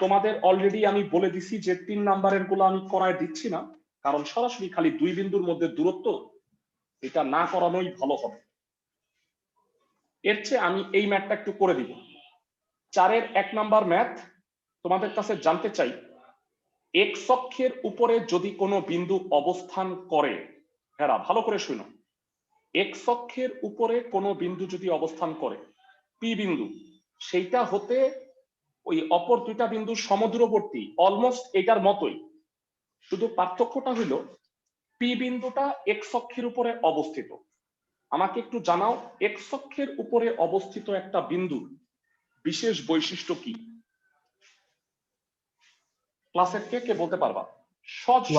তোমাদের অলরেডি আমি বলে দিছি যে 3 নাম্বারের গুলো আমি করায় দিচ্ছি না, কারণ সরাসরি খালি 2 বিন্দুর মধ্যে দূরত্ব, এটা না করানোই ভালো হবে। এর চেয়ে আমি এই ম্যাথটা একটু করে দিব। 4-এর 1 নাম্বার ম্যাথ তোমাদের কাছে জানতে চাই, এক্স অক্ষের উপরে যদি কোনো বিন্দু অবস্থান করে, হ্যাঁ ভালো করে শুনো, এক্স অক্ষের উপরে কোনো বিন্দু যদি অবস্থান করে, পি বিন্দু, সেইটা হতে ওই অপর দুইটা বিন্দু সমদূরবর্তী, অলমোস্ট এটার মতোই, শুধু পার্থক্যটা হলো পি বিন্দুটা এক্স অক্ষের উপরে অবস্থিত। আমাকে একটু জানাও, এক্স অক্ষের উপরে অবস্থিত একটা বিন্দুর বিশেষ বৈশিষ্ট্য কি? ক্লাসের কে কে বলতে পারবা?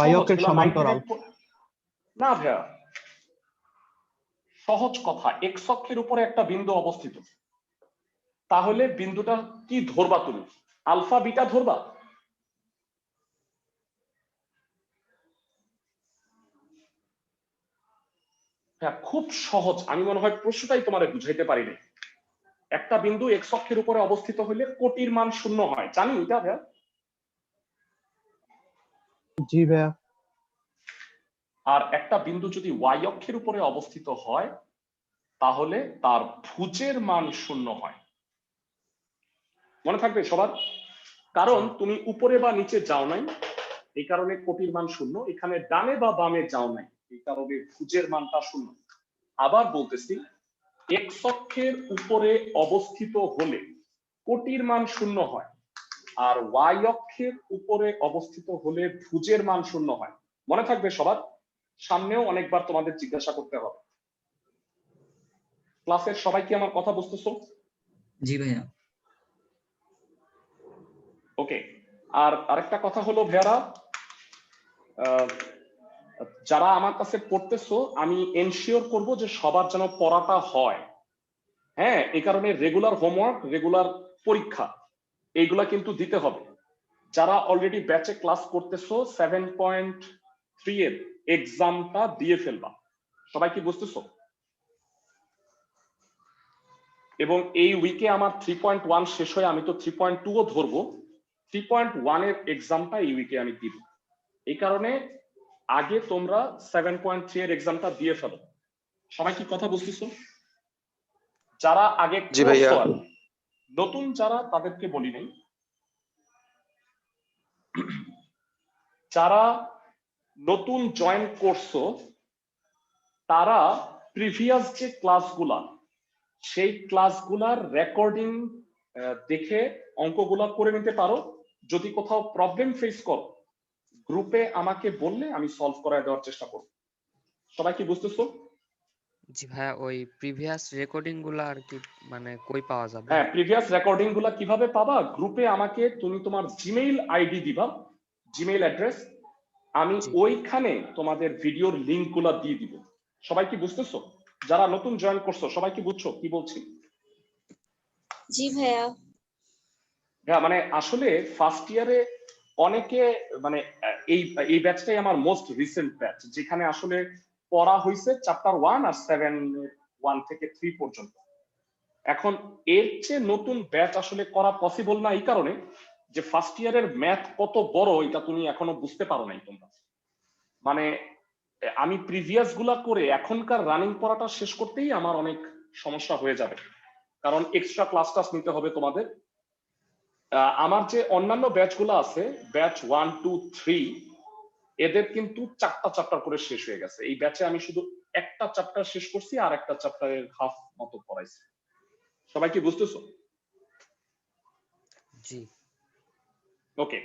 Y অক্ষের সমান্তরাল। না ভাইয়া, সহজ কথা, এক্স অক্ষের উপরে একটা বিন্দু অবস্থিত, তাহলে বিন্দুটা কি ধরবা তুমি? আলফা বিটা ধরবা? হ্যাঁ, খুব সহজ। আমি মনে হয় প্রশ্নটাই তোমারে বুঝাইতে পারিনি। একটা বিন্দু এক্স অক্ষের উপরে অবস্থিত হলে কোটির মান 0 হয়, জানি এটা ভাইয়া? জি ভাইয়া। আর একটা বিন্দু যদি ওয়াই অক্ষের উপরে অবস্থিত হয়, তাহলে তার ভুজের মান 0 হয়। মনে থাকবে সবার? কারণ তুমি উপরে বা নিচে যাও নাই, এই কারণে কোটির মান 0। এখানে ডানে বা বামে যাও নাই, এই কারণে ভুজের মানটা 0। আবার বলতেছি, এক্স অক্ষের উপরে অবস্থিত হলে কোটির মান 0 হয়, আর ওয়াই অক্ষের উপরে অবস্থিত হলে ভুজের মান 0 হয়। মনে থাকবে সবার? সামনেও অনেকবার তোমাদের জিজ্ঞাসা করতে হবে। ক্লাসের সবাই কি আমার কথা বুঝতেছো? জি ভাইয়া। ওকে। আর আরেকটা কথা হলো ভাইয়ারা, যারা আমার কাছে পড়তেছো, আমি এনশিওর করব যে সবার যেন পড়াটা হয়। হ্যাঁ, এই কারণে রেগুলার হোমওয়ার্ক, রেগুলার পরীক্ষা, এইগুলা কিন্তু দিতে হবে। যারা অলরেডি ব্যাচে ক্লাস করতেছো, 7.3 এর এক্সামটা দিয়ে ফেলবা। সবাই কি বুঝতেছো? এবং এই উইকে আমার 3.1 শেষ হয়ে আমি তো 3.2ও ধরবো। 3.1 এর এক্সামটা এই উইকে আমি দিব। এই কারণে আগে তোমরা 7.3 এর এক্সামটা দিয়ে ফেলো। সবাই কি কথা বুঝতেছো? যারা আগে করছো, নতুন যারা তাদেরকে বলি নাই, যারা নতুন জয়েন করছো তারা প্রিভিয়াস যে ক্লাসগুলা, সেই ক্লাসগুলার রেকর্ডিং দেখে অঙ্কগুলা করে নিতে পারো। যদি কোথাও প্রবলেম ফেস করো, গ্রুপে আমাকে বললে আমি সলভ করায় দেওয়ার চেষ্টা করব। সবাই কি বুঝতেছো? জি ভাইয়া, ওই প্রিভিয়াস রেকর্ডিং গুলা আর কি মানে কই পাওয়া যাবে? হ্যাঁ, প্রিভিয়াস রেকর্ডিং গুলা কিভাবে পাবা? গ্রুপে আমাকে তুমি তোমার জিমেইল আইডি দিবা, জিমেইল অ্যাড্রেস, আমি জি। ওইখানে তোমাদের ভিডিওর লিংক গুলা দিয়ে দিব। সবাই কি বুঝতেছো? যারা নতুন জয়েন করছো সবাই কি বুঝছো কি বলছি? জি ভাইয়া। হ্যাঁ, মানে আসলে ফার্স্ট ইয়ারে অনেকে মানে এই ব্যাচটাই আমার মোস্ট রিসেন্ট ব্যাচ, যেখানে আসলে পড়া হয়েছে চ্যাপ্টার 1 আর 7 থেকে 3 পর্যন্ত। এখন এর চেয়ে নতুন ব্যাচ আসলে করা পসিবল না, এই কারণে যে ফার্স্ট ইয়ারের ম্যাথ কত বড় এটা তুমি এখনো বুঝতে পারো নাই তোমরা। মানে আমি প্রিভিয়াস গুলা করে এখনকার রানিং পড়াটা শেষ করতেই আমার অনেক সমস্যা হয়ে যাবে, কারণ এক্সট্রা ক্লাস টাস নিতে হবে তোমাদের। আমার যে অন্যান্য ব্যাচগুলো আছে, ব্যাচ 1, 2, 3, এদের কিন্তু 4টা চ্যাপ্টার করে শেষ হয়ে গেছে। এই ব্যাচে আমি শুধু একটা চ্যাপ্টার শেষ করছি আর একটা চ্যাপ্টারের হাফ মতো পড়াইছি। সবাই কি বুঝতেছো? জি ওকে,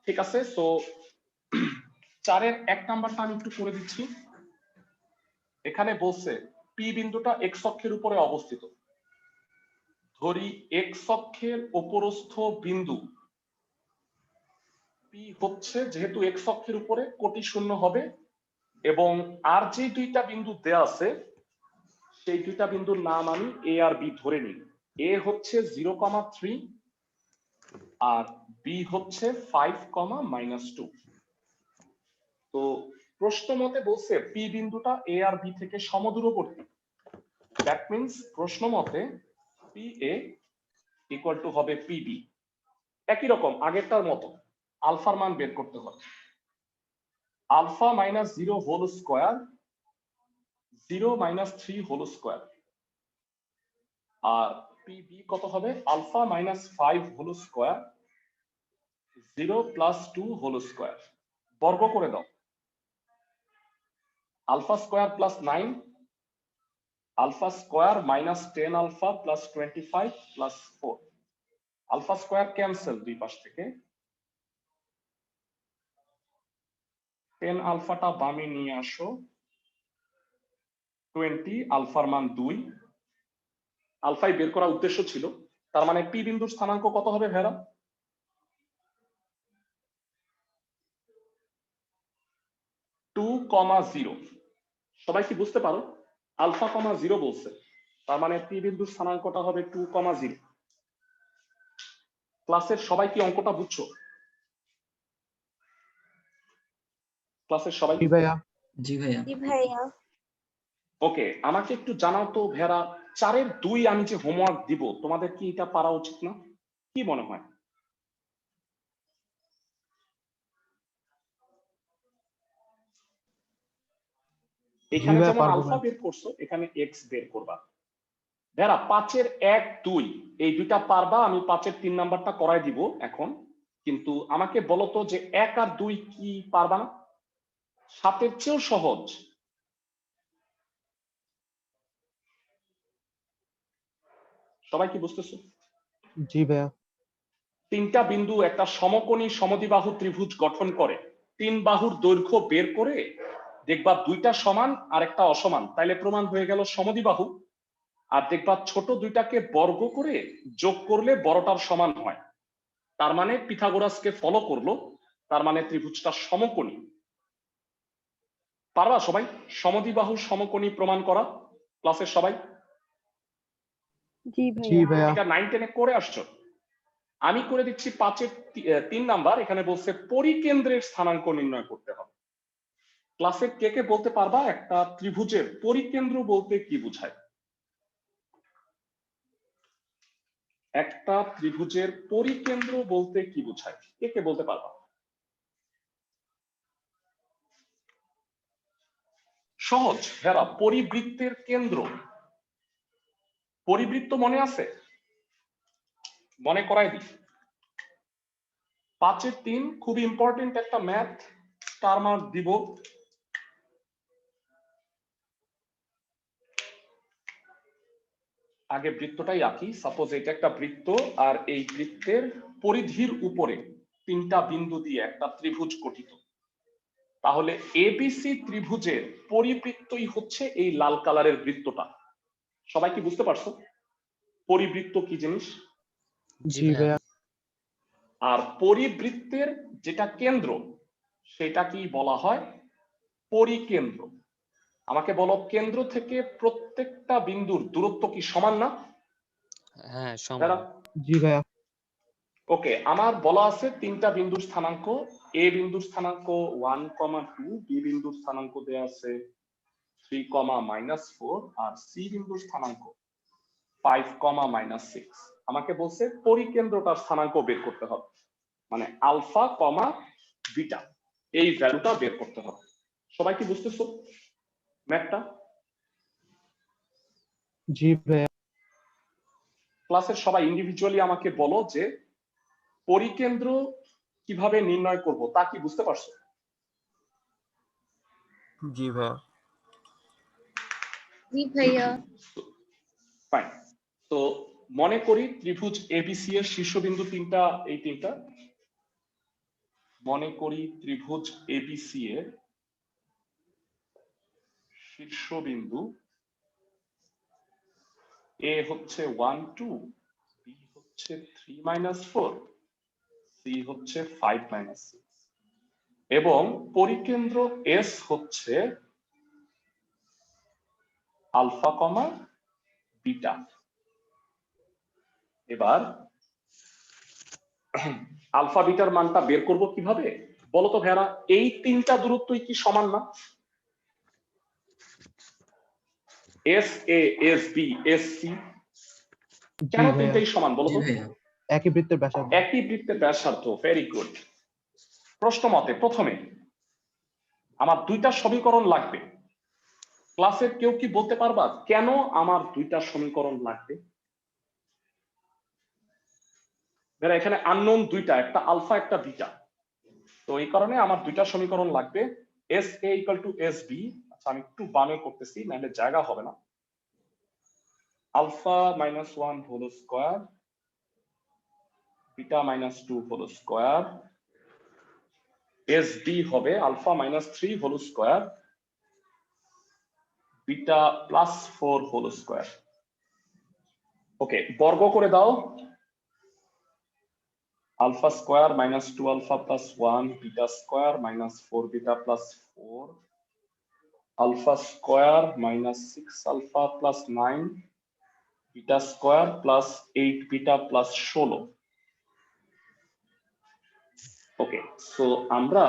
ঠিক আছে। সো 4-এর 1 নাম্বারটা আমি একটু করে দিচ্ছি। এখানে বলছে পি বিন্দুটা এক্স অক্ষের উপরে অবস্থিত। ধরি এক্স অক্ষের উপরস্থ বিন্দু পি হচ্ছে, যেহেতু এক্স অক্ষের উপরে, কোটি শূন্য হবে এবং আর যে দুইটা বিন্দু দেয়া আছে সেই দুইটা বিন্দুর নাম আমি এ আর বি ধরে নিই। এ হচ্ছে 0,3 আর বি হচ্ছে 5,-2। তো প্রশ্ন মতে বলছে পি বিন্দুটা এ আর বি থেকে সমদূরবর্তী। দ্যাট মিন্স প্রশ্ন মতে পি এ ইকুয়াল টু হবে পি বি। একই রকম আগেরটার মতো আলফার মান বের করতে হবে। Alpha minus 0 whole square 0 minus 3 whole square, আর পি বি কত হবে? Alpha minus 5 whole square 0 plus 2 whole square. বর্গ করে দাও। Alpha square plus 9, alpha square minus 10 alpha plus 25 plus 4। Alpha square cancel দুই পাশ থেকে। 10 আলফাটা বামে নিয়ে আসো, 20 আলফার মান 2। আলফাই বের করার উদ্দেশ্য ছিল, তার মানে পি বিন্দুর স্থানাঙ্ক কত হবে ভেরা? 2,0। সবাই কি বুঝতে পারো? আলফা কমা 0 বলছে, তার মানে পি বিন্দুর স্থানাঙ্কটা হবে 2,0। ক্লাসের সবাই কি অঙ্কটা বুঝছো? ক্লাসের সবাই? জি ভাইয়া। জি ভাইয়া। জি ভাইয়া। ওকে, আমাকে একটু জানাও তো ভেরা, 4-এর 2 আমি যে হোমওয়ার্ক দিব তোমাদের কি এটা পারা উচিত না? কি মনে হয়? এখানে ভাইয়া, যেমন পারবো আলফা ভাই। বের করছো, এখানে এক্স বের করবা। ভেরা 5-এর 1, 2 এই দুইটা পারবা, আমি 5-এর 3 নাম্বারটা করাই দিব এখন। কিন্তু আমাকে বলো তো যে 1 আর 2 কি পারবা না? 7-এর চেয়েও সহজ। সবাই কি বুঝতেছো? জি ভাইয়া। তিনটা বিন্দু একটা সমকোণী সমদ্বিবাহু ত্রিভুজ গঠন করে, 3 বাহুর দৈর্ঘ্য বের করে দেখবা দুইটা সমান আর একটা অসমান, তাইলে প্রমাণ হয়ে গেল সমদ্বিবাহু। আর দেখবা ছোট দুইটাকে বর্গ করে যোগ করলে বড়টার সমান হয়, তার মানে পিথাগোরাসকে ফলো করলো, তার মানে ত্রিভুজটা সমকোণী। পারবা সবাই সমদ্বিবাহু সমকোণী প্রমাণ করা? ক্লাসের সবাই? জি জি ভাইয়া। এটা 9-10-এ করে আসছো। আমি করে দিচ্ছি 5-এর 3 নাম্বার। এখানে বলছে পরিকেন্দ্রের স্থানাঙ্ক নির্ণয় করতে হবে। ক্লাসে কে কে বলতে পারবা একটা ত্রিভুজের পরিকেন্দ্র বলতে কি বোঝায়? একটা ত্রিভুজের পরিকেন্দ্র বলতে কি বোঝায়, কে কে বলতে পারবা? সহজ ভেরা, পরিবৃত্তের কেন্দ্র। পরিবৃত্ত মনে আছে? মনে করাই দিই। 5-এর 3 খুব ইম্পর্টেন্ট একটা ম্যাথ, স্টার মার্ক দিব। আগে বৃত্তটাই আঁকি। সাপোজ এটা একটা বৃত্ত, আর এই বৃত্তের পরিধির উপরে 3টা বিন্দু দিয়ে একটা ত্রিভুজ গঠিত। তাহলে এবিসি ত্রিভুজের পরিবৃত্তই হচ্ছে এই লাল কালারের বৃত্তটা। সবাই কি বুঝতে পারছো পরিবৃত্ত কি জিনিস? জি জি ভাইয়া। ভাইয়া। আর পরিবৃত্তের যেটা কেন্দ্র সেটা কি বলা হয়? পরিকেন্দ্র। আমাকে বলো, কেন্দ্র থেকে প্রত্যেকটা বিন্দুর দূরত্ব কি সমান না? হ্যাঁ সমান। যারা জি ভাইয়া। ওকে, আমার বলা আছে 3টা বিন্দুর স্থানাঙ্ক। এ বিন্দুর স্থানাঙ্ক 1,2, বি বিন্দুর স্থানাঙ্ক দেয়া আছে 3,-4, আর সি বিন্দুর স্থানাঙ্ক 5,-6। আমাকে বলছে পরিকেন্দ্রটার স্থানাঙ্ক বের করতে হবে, মানে আলফা কমা বিটা, এই ভ্যালুটা বের করতে হবে। সবাই কি বুঝতেছো ম্যাথটা? জি ভাইয়া। ক্লাসের সবাই ইন্ডিভিজুয়ালি আমাকে বলো যে পরিকেন্দ্র কিভাবে নির্ণয় করব, তা কি বুঝতে পারছো? জি ভাইয়া। জি ভাইয়া। ফাইন। তো মনে করি ত্রিভুজ এবিসি এর শীর্ষবিন্দু তিনটা, এই তিনটা। মনে করি ত্রিভুজ এবিসি এর শীর্ষবিন্দু এ হচ্ছে 1 2, বি হচ্ছে 3 - 4, সি হচ্ছে 5 - 6 এবং পরিকেন্দ্র এস হচ্ছে আলফা কমা বিটা। এবার আলফা বিটার মানটা বের করব কিভাবে বলতো ভেড়া? এই তিনটা দূরত্বই কি সমান না? S A, S B, S C কেন জি ভাইয়া, তিনটাই সমান জি বলতো? ভাইয়া। একই বৃত্তের ব্যাসার্ধ। একই বৃত্তের ব্যাসার্ধ। Very good. প্রশ্ন মতে প্রথমে আমার দুইটা সমীকরণ লাগবে। ক্লাসের কেউ কি বলতে পারবা কেন আমার দুইটা সমীকরণ লাগবে? ভেড়া এখানে আননোন দুইটা, একটা আলফা একটা বিটা, তো এই কারণে আমার দুইটা সমীকরণ লাগবে। S A equal to S B. আচ্ছা আমি একটু বামে করতেছি নাহলে জায়গা হবে না। Alpha minus 1 whole square, beta minus 2 whole square, S D হবে alpha minus 3 whole square, beta plus 4 whole square. Okay, বর্গ করে দাও। Alpha square minus 2 alpha plus 1, beta square minus 4 beta plus 4, alpha square minus 6 alpha plus 9, beta square plus 8 beta plus 16। Okay, so আমরা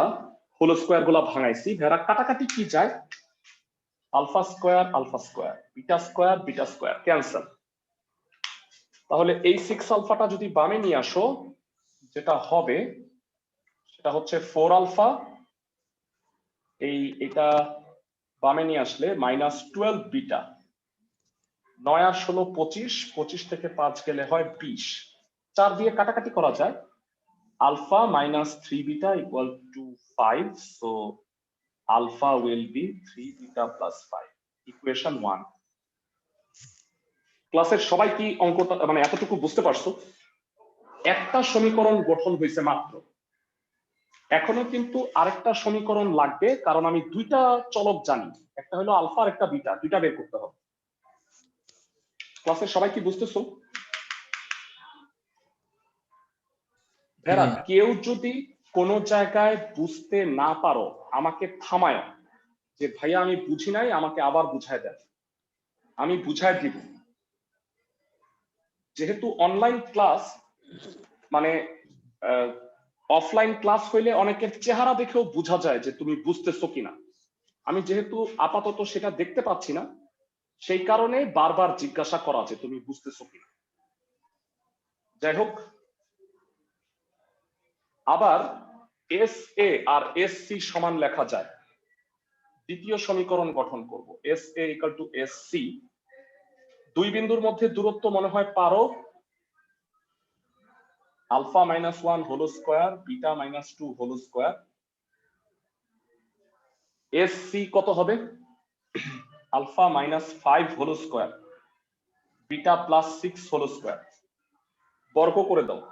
হোল স্কোয়ার গুলা ভাঙাইছি। ভেড়া কাটাকাটি কি যায়? Alpha square, beta square cancel. তাহলে এই 6 আলফাটা যদি বামে নিয়ে আসো, যেটা হবে সেটা হচ্ছে 4 আলফা। এটা বামে নিয়ে আসলে মাইনাস 12 বিটা। 9 আর 16 25, 25 থেকে 5 গেলে হয় 20। 4 দিয়ে কাটাকাটি করা যায়। Alpha minus 3 beta equal to 5, so alpha will be 3 beta plus 5, equation 1। ক্লাসের সবাই কি অঙ্কটা মানে এতটুকু বুঝতে পারছো? একটা সমীকরণ গঠন হয়েছে মাত্র, এখনো কিন্তু আরেকটা সমীকরণ লাগবে, কারণ আমি দুইটা চলক জানি, একটা হলো আলফা আর একটা বিটা, দুইটা বের করতে হবে। ক্লাসের সবাই কি বুঝতেছো? ভেড়া কেউ যদি কোনো জায়গায় বুঝতে না পারো আমাকে থামায়, যে ভাইয়া আমি বুঝি নাই, আমাকে আবার বুঝায় দেন, আমি বুঝায় দিব। যেহেতু অনলাইন ক্লাস মানে অফলাইন ক্লাস হইলে অনেকের চেহারা দেখেও বোঝা যায় যে তুমি বুঝতেছো কিনা। আমি যেহেতু আপাতত সেটা দেখতে পাচ্ছি না, সেই কারণে বারবার জিজ্ঞাসা করা যে তুমি বুঝতেছো কিনা। যাই হোক, আবার এস এ আর এস সি সমান লেখা যায়। দ্বিতীয় সমীকরণ গঠন করব, S A equal to S C. দুই বিন্দুর মধ্যে দূরত্ব মনে হয় পারো, alpha minus 1 whole square, beta minus 2 whole square. S C কত হবে? Alpha minus 5 whole square, beta plus 6 whole square. বর্গ করে দাও।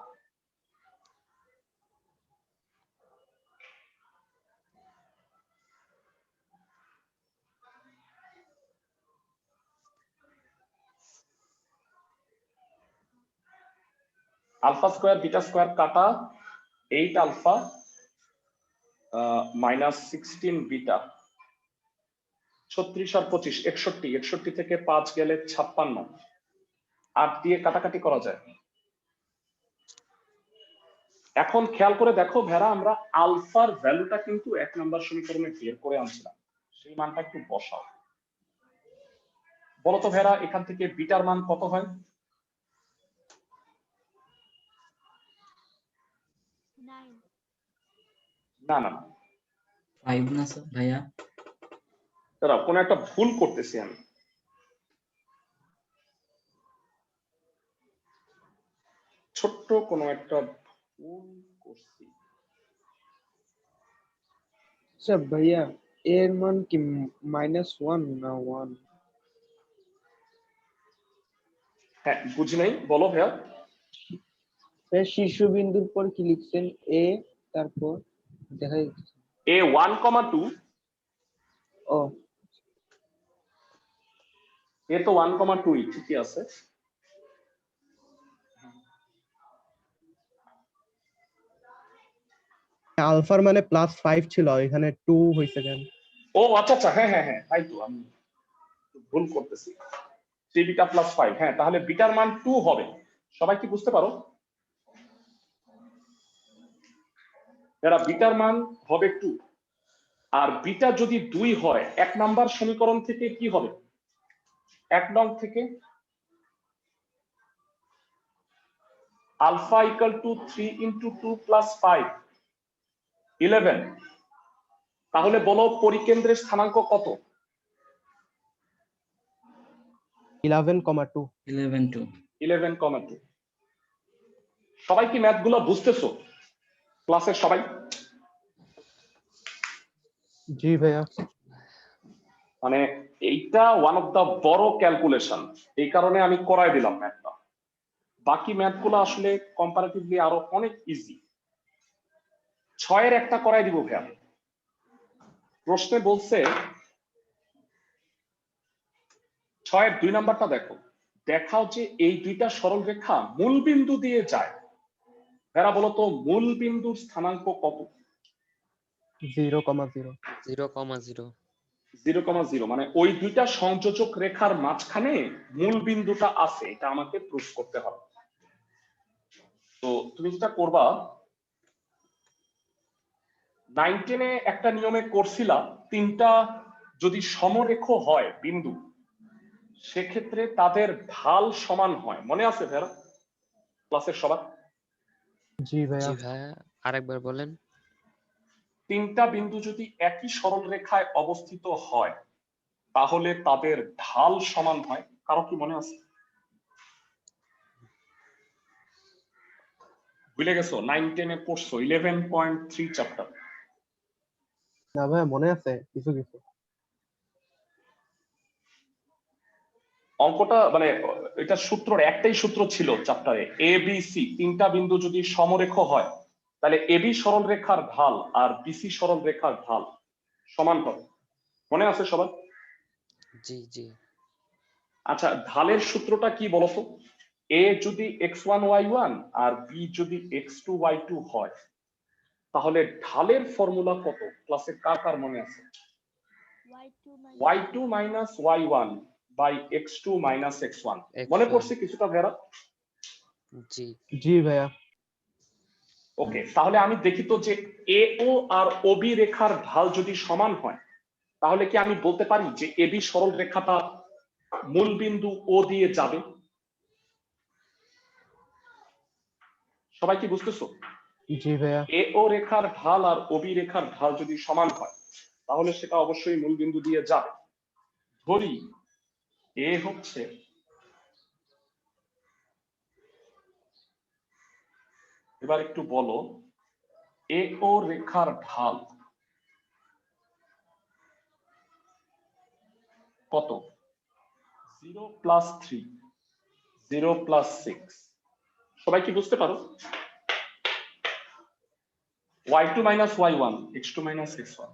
আলফা স্কোয়ার বিটা স্কোয়ার কাটা, 8 আলফা মাইনাস 16 বিটা, 36 আর 25 61, 61 থেকে 5 গেলে 56, 8 দিয়ে কাটাকাটি করা যায়। এখন খেয়াল করে দেখো ভেড়া, আমরা আলফার ভ্যালুটা কিন্তু 1 নম্বর সমীকরণে বের করে আনছিলাম, সেই মানটা একটু বসাও। বলতো ভেড়া এখান থেকে বিটার মান কত হয়? 9 না না না, 5 না স্যার ভাইয়া? দাঁড়াও, কোনো একটা ভুল করতেছি আমি। ছোট্ট কোনো একটা ভুল করছি। আচ্ছা ভাইয়া, এর মান কি -1 না 1? হ্যাঁ বুঝি নাই, বলো ভাইয়া। ভাইয়া শীর্ষবিন্দুর পর কি লিখছেন? এ, তারপর দেখা যাচ্ছে। এ 1,2, ও এ তো 1,2 ঠিকই আছে। আলফার মানে +5 ছিল, এখানে 2 হইছে কেন? ও আচ্ছা আচ্ছা, হ্যাঁ হ্যাঁ হ্যাঁ, তাই তো আমি ভুল করতেছি। 3 বিটা প্লাস 5, হ্যাঁ তাহলে বিটার মান 2 হবে। সবাই কি বুঝতে পারো? এরা বিটার মান হবে 2, আর বিটা যদি 2 হয় 1 নাম্বার সমীকরণ থেকে কি হবে? 1 নং থেকে alpha equal to 3 into 2 plus 5 11। তাহলে বলো পরিকেন্দ্রের স্থানাঙ্ক কত? 11,2। 11 2 11,2। সবাই কি ম্যাথ গুলো বুঝতেছো ক্লাসের সবাই? জি ভাইয়া। মানে এইটা ওয়ান অফ দা বড় ক্যালকুলেশন, এই কারণে আমি করাই দিলাম ম্যাথটা। বাকি ম্যাথ গুলো আসলে কম্পারেটিভলি আরো অনেক ইজি। 6 এর একটা করাই দিব ভাইয়া। প্রশ্নে বলছে 6 এর 2 নাম্বারটা দেখো, দেখাও যে এই দুইটা সরল রেখা মূল বিন্দু দিয়ে যায়। ভাইয়া বলো তো মূল বিন্দুর স্থানাঙ্ক কত? 0,0। 0,0। 0,0, মানে ওই দুইটা সংযোজক রেখার মাঝখানে মূল বিন্দুটা আছে, এটা আমাকে প্রুফ করতে হবে। তো তুমি যেটা করবা, 9 10-এ একটা নিয়মে করছিলা, তিনটা যদি সমরেখ হয় বিন্দু, সেক্ষেত্রে তাদের ঢাল সমান হয়, মনে আছে ভাইয়া ক্লাসের সবার? জি ভাইয়া। জি ভাইয়া, আরেকবার বলেন। তিনটা বিন্দু যদি একই সরল রেখায় অবস্থিত হয় তাহলে তাদের ঢাল সমান হয়। কারো কি মনে আছে? ভুলে গেছো? 9 10-এ পড়ছো 11.3 চ্যাপ্টার। না ভাইয়া, মনে আছে কিছু কিছু। অঙ্কটা মানে এটা সূত্রের একটাই সূত্র ছিল চ্যাপ্টারে, এ বি সি তিনটা বিন্দু যদি সমরেখ হয় তাহলে এবি সরল রেখার ঢাল আর বিসি সরল রেখার ঢাল সমান হবে। মনে আছে সবার? জি জি। আচ্ছা, ঢালের সূত্রটা কি বলতো? এ যদি x1 y1 আর বি যদি x2 y2 হয় তাহলে ঢালের ফর্মুলা কত? ক্লাসে কার কার মনে আছে? y2 minus y1 by x2 minus x1। মনে পড়ছে কিছুটা ভেরা? জি জি ভাইয়া। ওকে, তাহলে আমি দেখি তো যে AO আর OB রেখার ঢাল যদি সমান হয় তাহলে কি আমি বলতে পারি যে AB সরল রেখাটা মূল বিন্দু O দিয়ে যাবে? সবাই কি বুঝতেছো? জি ভাইয়া। AO রেখার ঢাল আর OB রেখার ঢাল যদি সমান হয় তাহলে সেটা অবশ্যই মূল বিন্দু দিয়ে যাবে। ধরি A হচ্ছে এবার একটু বলো AO রেখার ঢাল কত? 0 প্লাস 3, 0 প্লাস 6। সবাই কি বুঝতে পারো? y2 minus y1, x2 minus x1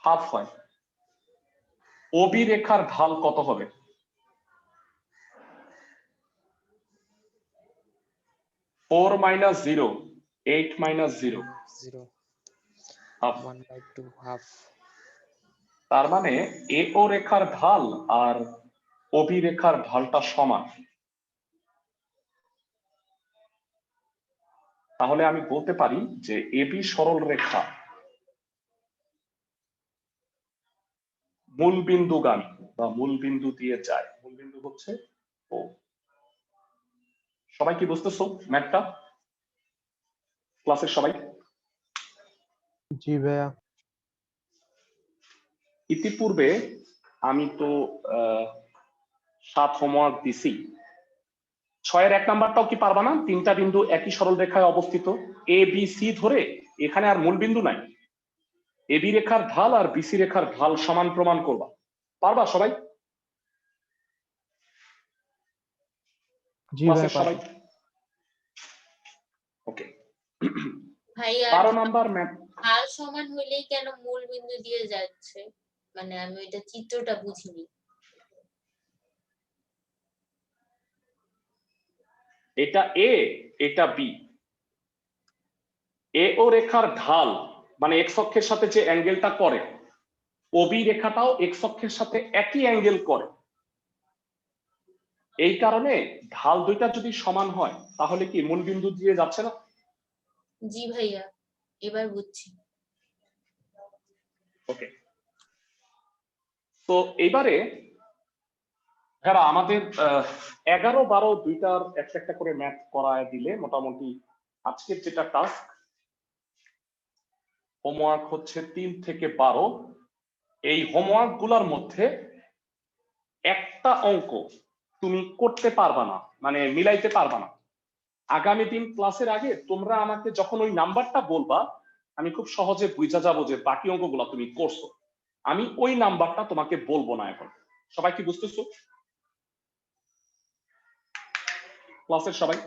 half হয়। OB রেখার ঢাল কত হবে? 4 minus 0, 8 minus 0, 0 হাফ। 1/2 হাফ। তার মানে AO রেখার ঢাল আর OB রেখার ঢালটা সমান। তাহলে আমি বলতে পারি যে AB সরল রেখা মূল বিন্দুগামী বা মূল বিন্দু দিয়ে যায়। মূল বিন্দু হচ্ছে O। সবাই কি বুঝতেছো ম্যাথটা ক্লাসের সবাই? জি ভাইয়া। ইতিপূর্বে আমি তো 7 হোমওয়ার্ক দিছি। 6 এর 1 নাম্বারটাও কি পারবা না? তিনটা বিন্দু একই সরল রেখায় অবস্থিত, এ বি সি ধরে, এখানে আর মূল বিন্দু নাই, এবি রেখার ঢাল আর বিসি রেখার ঢাল সমান প্রমাণ করবা। পারবা সবাই? জি ক্লাসের ভাইয়া সবাই পারবো। ওকে ভাইয়া 12 নাম্বার ম্যাথ ঢাল সমান হইলেই কেন মূল বিন্দু দিয়ে যাচ্ছে, মানে আমি এটা চিত্রটা বুঝিনি। এটা এ এটা বি, এ ও রেখার ঢাল মানে এক্স অক্ষের সাথে যে অ্যাঙ্গেলটা করে, ওবি রেখাটাও এক্স অক্ষের সাথে একই অ্যাঙ্গেল করে। এই কারণে ঢাল দুইটা যদি সমান হয় তাহলে কি মূল বিন্দু দিয়ে যাচ্ছে না? জি ভাইয়া, এবার বুঝছি। ওকে, তো এবারে যারা আমাদের 11-12 দুইটার একটা একটা করে ম্যাথ করায় দিলে মোটামুটি আজকের যেটা টাস্ক হোমওয়ার্ক হচ্ছে 3 থেকে 12। এই হোমওয়ার্ক গুলার মধ্যে একটা অঙ্ক তুমি করতে পারবা না, মানে মিলাইতে পারবা না। আগামী দিন ক্লাসের আগে তোমরা আমাকে যখন ওই নাম্বারটা বলবা আমি খুব সহজে বুঝা যাবো যে বাকি অঙ্কগুলো তুমি করছো। আমি ওই নাম্বারটা তোমাকে বলবো না এখন। সবাই কি বুঝতেছো? ক্লাসের সবাই?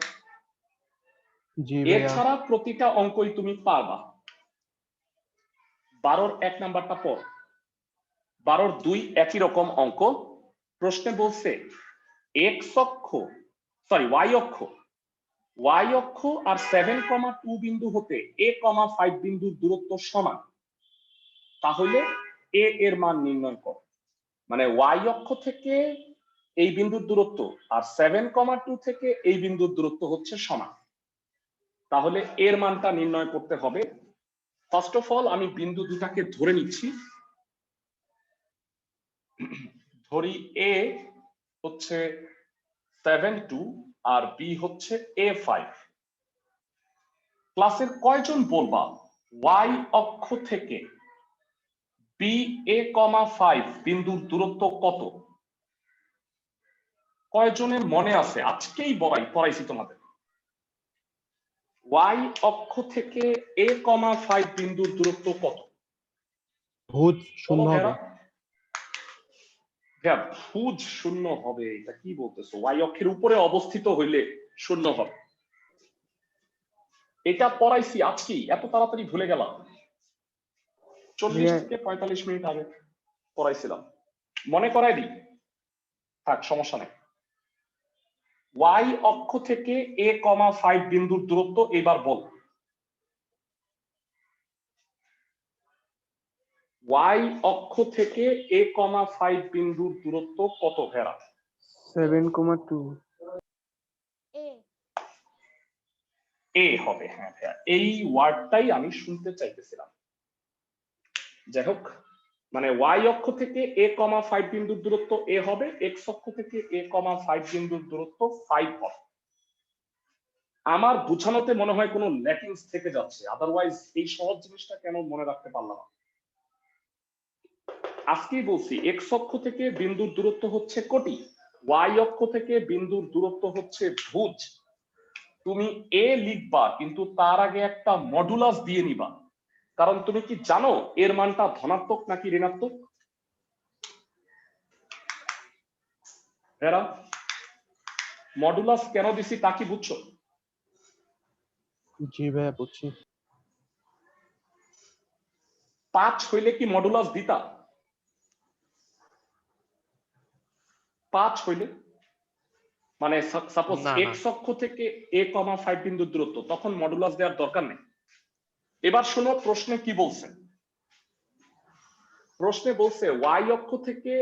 জি ভাইয়া এছাড়া প্রতিটা অঙ্কই তুমি পারবা। 12-র 1 নাম্বারটা পর, 12-র 2 একই রকম অঙ্ক। প্রশ্নে বলছে এক্স অক্ষ সরি ওয়াই অক্ষ আর 7,2 বিন্দু হতে a,5 বিন্দুর দূরত্ব সমান, তাহলে এ এর মান নির্ণয় করো। মানে ওয়াই অক্ষ থেকে এই বিন্দুর দূরত্ব আর 7,2 থেকে এই বিন্দুর দূরত্ব হচ্ছে সমান, তাহলে এর মানটা নির্ণয় করতে হবে। ফার্স্ট অফ অল আমি বিন্দু দুটাকে ধরে নিচ্ছি। ধরি এ হচ্ছে 7,2 আর বি হচ্ছে a5। ক্লাসের কয়জন বলবা ওয়াই অক্ষ থেকে ba,5 বিন্দুর দূরত্ব কত? কয়জনের মনে আছে? আজকেই পড়াইছি তোমাদের। ওয়াই অক্ষ থেকে a,5 বিন্দুর দূরত্ব কত? ভুজ শূন্য বলো হবে। ভেড়া। হ্যাঁ, ভুজ শূন্য হবে, এটা কি বলতেছো? ওয়াই অক্ষের উপরে অবস্থিত হইলে শূন্য হবে। এটা পড়াইছি আজকেই, এত তাড়াতাড়ি ভুলে গেলাম? 40 থেকে 45 মিনিট আগে পড়াইছিলাম, মনে করাই দিই। থাক, সমস্যা নেই। ওয়াই অক্ষ থেকে a,5 বিন্দুর দূরত্ব এবার বল। ওয়াই অক্ষ থেকে a,5 বিন্দুর দূরত্ব কত ভেড়া? 7,2 এ এ হবে। হ্যাঁ ভেড়া, এই ওয়ার্ডটাই আমি শুনতে চাইতেছিলাম। যাই হোক, মানে ওয়াই অক্ষ থেকে a,5 বিন্দুর দূরত্ব এ হবে, এক্স অক্ষ থেকে a,5 বিন্দুর দূরত্ব 5 হবে। আমার বুঝানোতে মনে হয় কোনো ল্যাকিংস থেকে যাচ্ছে, আদারওয়াইজ এই সহজ জিনিসটা কেন মনে রাখতে পারলাম না? আজকেই বলছি এক্স অক্ষ থেকে বিন্দুর দূরত্ব হচ্ছে কোটি, ওয়াই অক্ষ থেকে বিন্দুর দূরত্ব হচ্ছে ভুজ। তুমি এ লিখবা কিন্তু তার আগে একটা মডুলাস দিয়ে নিবা, কারণ তুমি কি জানো এর মানটা ধনাত্মক নাকি ঋণাত্মক? এরা মডুলাস কেন দিছি তা কি বুঝছো? জি ভাইয়া বুঝছি। 5 হইলে কি মডুলাস দিতা? 5 হইলে মানে সাপোজ না না এক্স অক্ষ থেকে a,5 বিন্দুর দূরত্ব, তখন মডুলাস দেওয়ার দরকার নেই। এবার শোনো প্রশ্নে কি বলছে। প্রশ্নে বলছে ওয়াই অক্ষ থেকে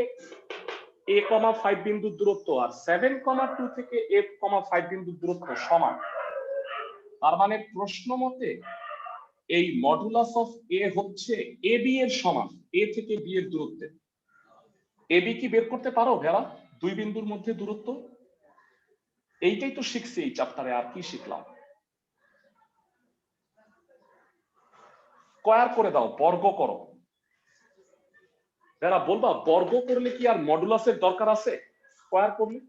a,5 বিন্দুর দূরত্ব আর 7,2 থেকে a,5 বিন্দুর দূরত্ব সমান। তার মানে প্রশ্ন মতে এই মডুলাস অফ এ হচ্ছে এ বি এর সমান, এ থেকে বি এর দূরত্বে। এ বি কি বের করতে পারো ভেড়া? দুই বিন্দুর মধ্যে দূরত্ব। এইটাই তো শিখছি এই চ্যাপ্টারে, আর কি শিখলাম? স্কয়ার করে দাও, বর্গ করো। যারা বলবা বর্গ করলে কি আর মডুলাসের দরকার আছে? স্কয়ার করলে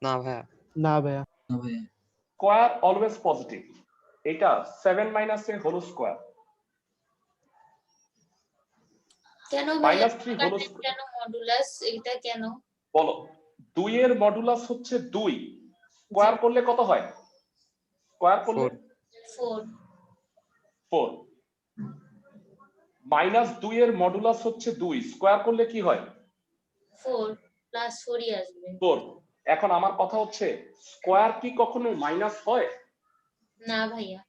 না ভাইয়া। না ভাইয়া। না ভাইয়া। Square always positive. এটা 7 মাইনাস এ হোল স্কয়ার কেন ভাইয়া -3 হোল স্কয়ার। কেন মডুলাস, এটা কেন? বলো, 2 এর মডুলাস হচ্ছে 2, স্কোয়ার করলে কত হয়? স্কোয়ার করলে 4 4 4। -2 এর মডুলাস হচ্ছে 2, স্কোয়ার করলে কি হয়? 4 প্লাস 4ই আসবে। 4। এখন আমার কথা হচ্ছে স্কোয়ার কি কখনো মাইনাস হয়? না ভাইয়া,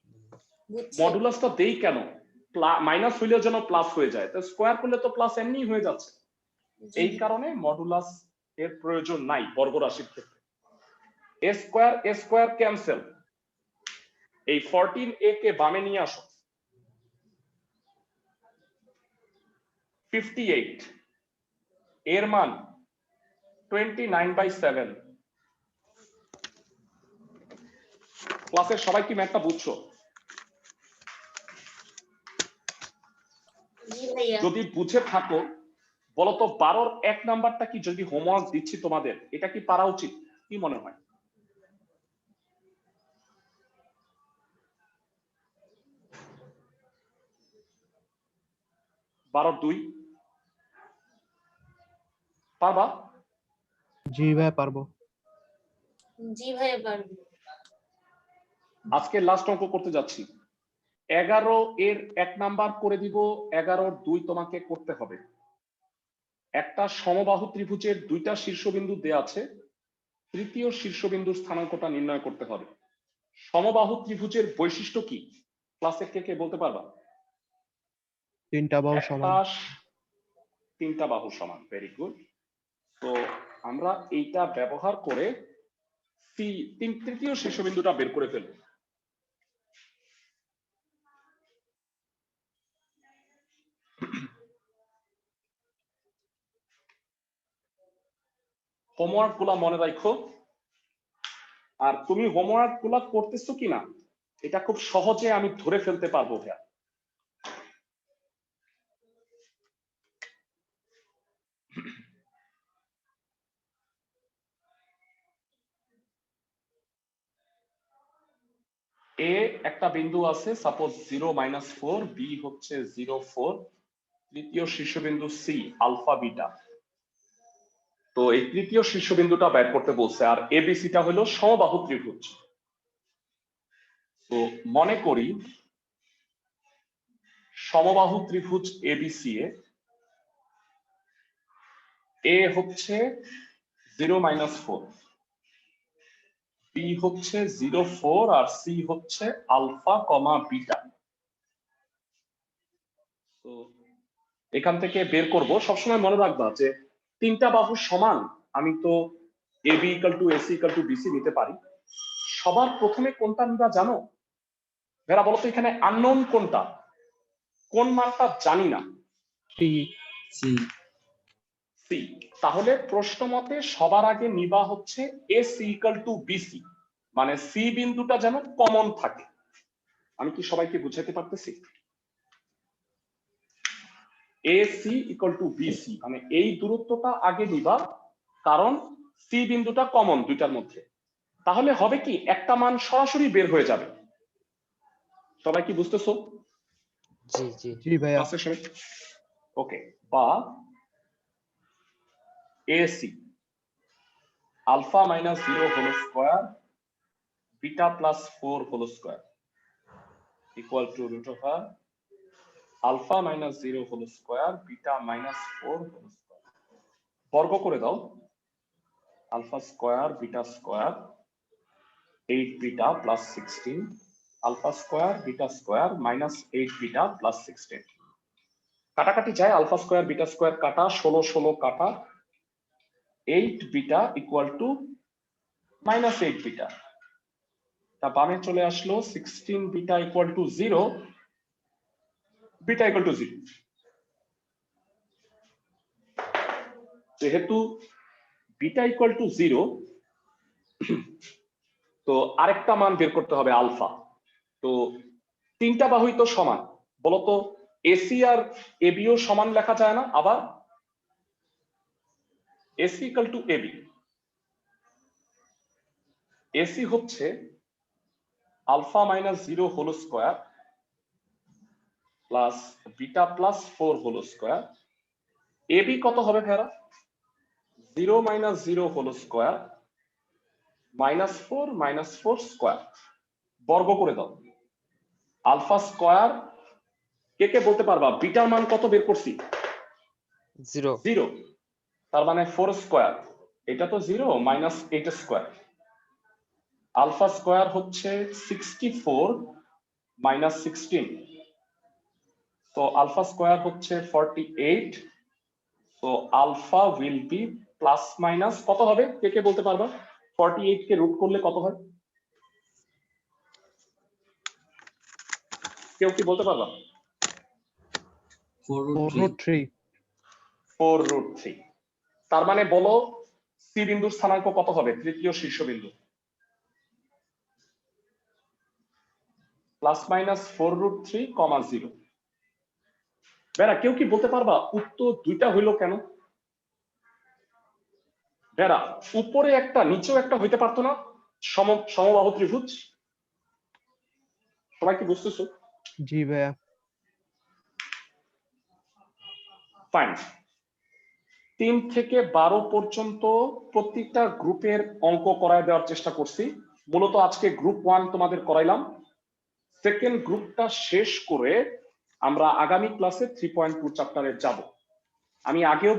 বুঝছি। মডুলাসটা দেই কেন? মাইনাস হইলে যেন প্লাস হয়ে যায়, তো স্কোয়ার করলে তো প্লাস এমনি হয়ে যাচ্ছে। জি, এই কারণে মডুলাস এর প্রয়োজন নাই বর্গ রাশির ক্ষেত্রে। এ স্কোয়ার ক্যান্সেল। এই 14a কে বামে নিয়ে আসো। 58 এর মান 29/7। ক্লাসের সবাই কি ম্যাথটা বুঝছো? জি ভাইয়া। যদি বুঝে থাকো বলতো 12-র 1 নাম্বারটা কি, যদি হোমওয়ার্ক দিচ্ছি তোমাদের, এটা কি পারা উচিত? কি মনে হয়? 12-র 2 পারবা? জি ভাই পারবো। জি ভাইয়া পারবো। আজকে লাস্ট অঙ্ক করতে যাচ্ছি। 11 এর 1 নাম্বার করে দিব, 11-র 2 তোমাকে করতে হবে। একটা সমবাহু ত্রিভুজের 2টা শীর্ষবিন্দু দেয়া আছে, তৃতীয় শীর্ষবিন্দুর স্থানাঙ্কটা নির্ণয় করতে হবে। সমবাহু ত্রিভুজের বৈশিষ্ট্য কি? ক্লাসে কে বলতে পারবা? 3টা বাহু সমান। 3টা বাহু সমান। Very good. তো আমরা এইটা ব্যবহার করে তৃতীয় শীর্ষবিন্দুটা বের করে ফেলব। হোমওয়ার্ক গুলা মনে রাখো। আর তুমি হোমওয়ার্ক গুলা করতেছো কিনা এটা খুব সহজে আমি ধরে ফেলতে পারবো ভাইয়া। এ একটা বিন্দু আছে, সাপোজ 0-4, বি হচ্ছে 0-4, তৃতীয় শীর্ষবিন্দু সি আলফা বিটা। তো এই তৃতীয় শীর্ষবিন্দুটা বের করতে বলছে, আর এবিসিটা হলো সমবাহু ত্রিভুজ। তো মনে করি সমবাহু ত্রিভুজ এবিসি এ হচ্ছে 0-4, বি হচ্ছে 0-4 আর সি হচ্ছে আলফা কমা বিটা। তো এখান থেকে বের করব। সবসময় মনে রাখবা যে 3টা বাহু সমান, আমি তো AB equal to AC equal to BC নিতে পারি। সবার প্রথমে কোনটা নিবা জানো? ভেরা বলতো এখানে আননোন কোনটা, কোন মানটা জানি না? সি। সি। সি। তাহলে প্রশ্ন মতে সবার আগে নিবা হচ্ছে এসি ইকুয়াল টু বিসি, মানে সি বিন্দুটা যেন কমন থাকে। আমি কি সবাইকে বুঝাতে পারতেছি? AC ইকুয়াল টু বিসি, মানে এই দূরত্বটা আগে নিবা, কারণ সি বিন্দুটা কমন দুইটার মধ্যে। তাহলে হবে কি, একটা মান সরাসরি বের হয়ে যাবে। সবাই কি বুঝতেছো? জি জি জি ভাইয়া। ক্লাসের সবাই ওকে। বা AC alpha minus 0 whole square beta plus 4 whole square equal to root over alpha minus 0 whole square beta minus 4 whole square. বর্গ করে দাও। Alpha square beta square 8 beta plus 16, alpha square beta square minus 8 beta plus 16। কাটাকাটি যায়, আলফা স্কোয়ার বিটা স্কোয়ার কাটা, 16 কাটা, 8 beta equal two minus 8 beta. তা বামে চলে আসলো, 16 beta equal to 0, beta equal to 0। যেহেতু বিটা ইকুয়াল টু 0, তো আরেকটা মান বের করতে হবে আলফা। তো 3টা বাহুই তো সমান, বলতো এসি আর এবিও সমান লেখা যায় না? আবার AC equal to AB, AC হচ্ছে alpha minus 0 whole square plus beta plus 4 whole square. AB কত হবে ভাইরা? 0-0 হোল স্কোয়ার -4 স্কয়ার বর্গ করে দাও। আলফা স্কয়ার কে কে বলতে পারবা বিটার মান কত বের করছি? 0 0। তার মানে 4 স্কয়ার, এটা তো 0 -8 স্কয়ার। আলফা স্কয়ার হচ্ছে 64 -16, তো আলফা স্কয়ার হচ্ছে 48। তো alpha will be plus minus কত হবে কে কে বলতে পারবা? 48 কে রুট করলে কত হয়? কেউ কি বলতে পারবা? 4√3 4√3। তার মানে বলো সি বিন্দুর স্থানাঙ্ক কত হবে তৃতীয় শীর্ষবিন্দু? +-4√3, 0। বেরা কেউ কি বলতে পারবা উত্তর দুইটা হইলো কেন? বেরা উপরে একটা নিচেও একটা হইতে পারতো না? সমবাহু ত্রিভুজ। সবাই কি বুঝতেছো? জি ভাইয়া। ফাইন। 3 থেকে 12 পর্যন্ত প্রত্যেকটা গ্রুপের অঙ্ক করায় দেওয়ার চেষ্টা করছি। মূলত আজকে গ্রুপ 1 তোমাদের করাইলাম। সেকেন্ড গ্রুপটা শেষ করে আমরা আগামী ক্লাসে 3.2 চ্যাপ্টারে যাব। আমি আগেও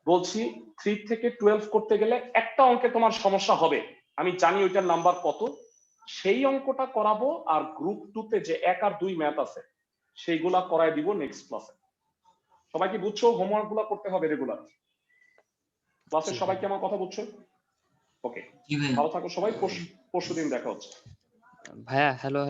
বলছি 3 থেকে 12 করতে গেলে একটা অঙ্কে তোমার সমস্যা হবে, আমি জানি ওইটার নাম্বার কত, সেই অঙ্কটা করাবো। আর গ্রুপ 2 তে যে 1 আর 2 ম্যাথ আছে সেইগুলা করায় দিব নেক্সট ক্লাসে। সবাই কি বুঝছো? হোমওয়ার্ক গুলা করতে হবে রেগুলার। ক্লাসে জি সবাই কি আমার কথা বুঝছো? ওকে, জি ভাইয়া। ভালো থাকো সবাই, পরশুদিন দেখা হচ্ছে। ভাইয়া হ্যালো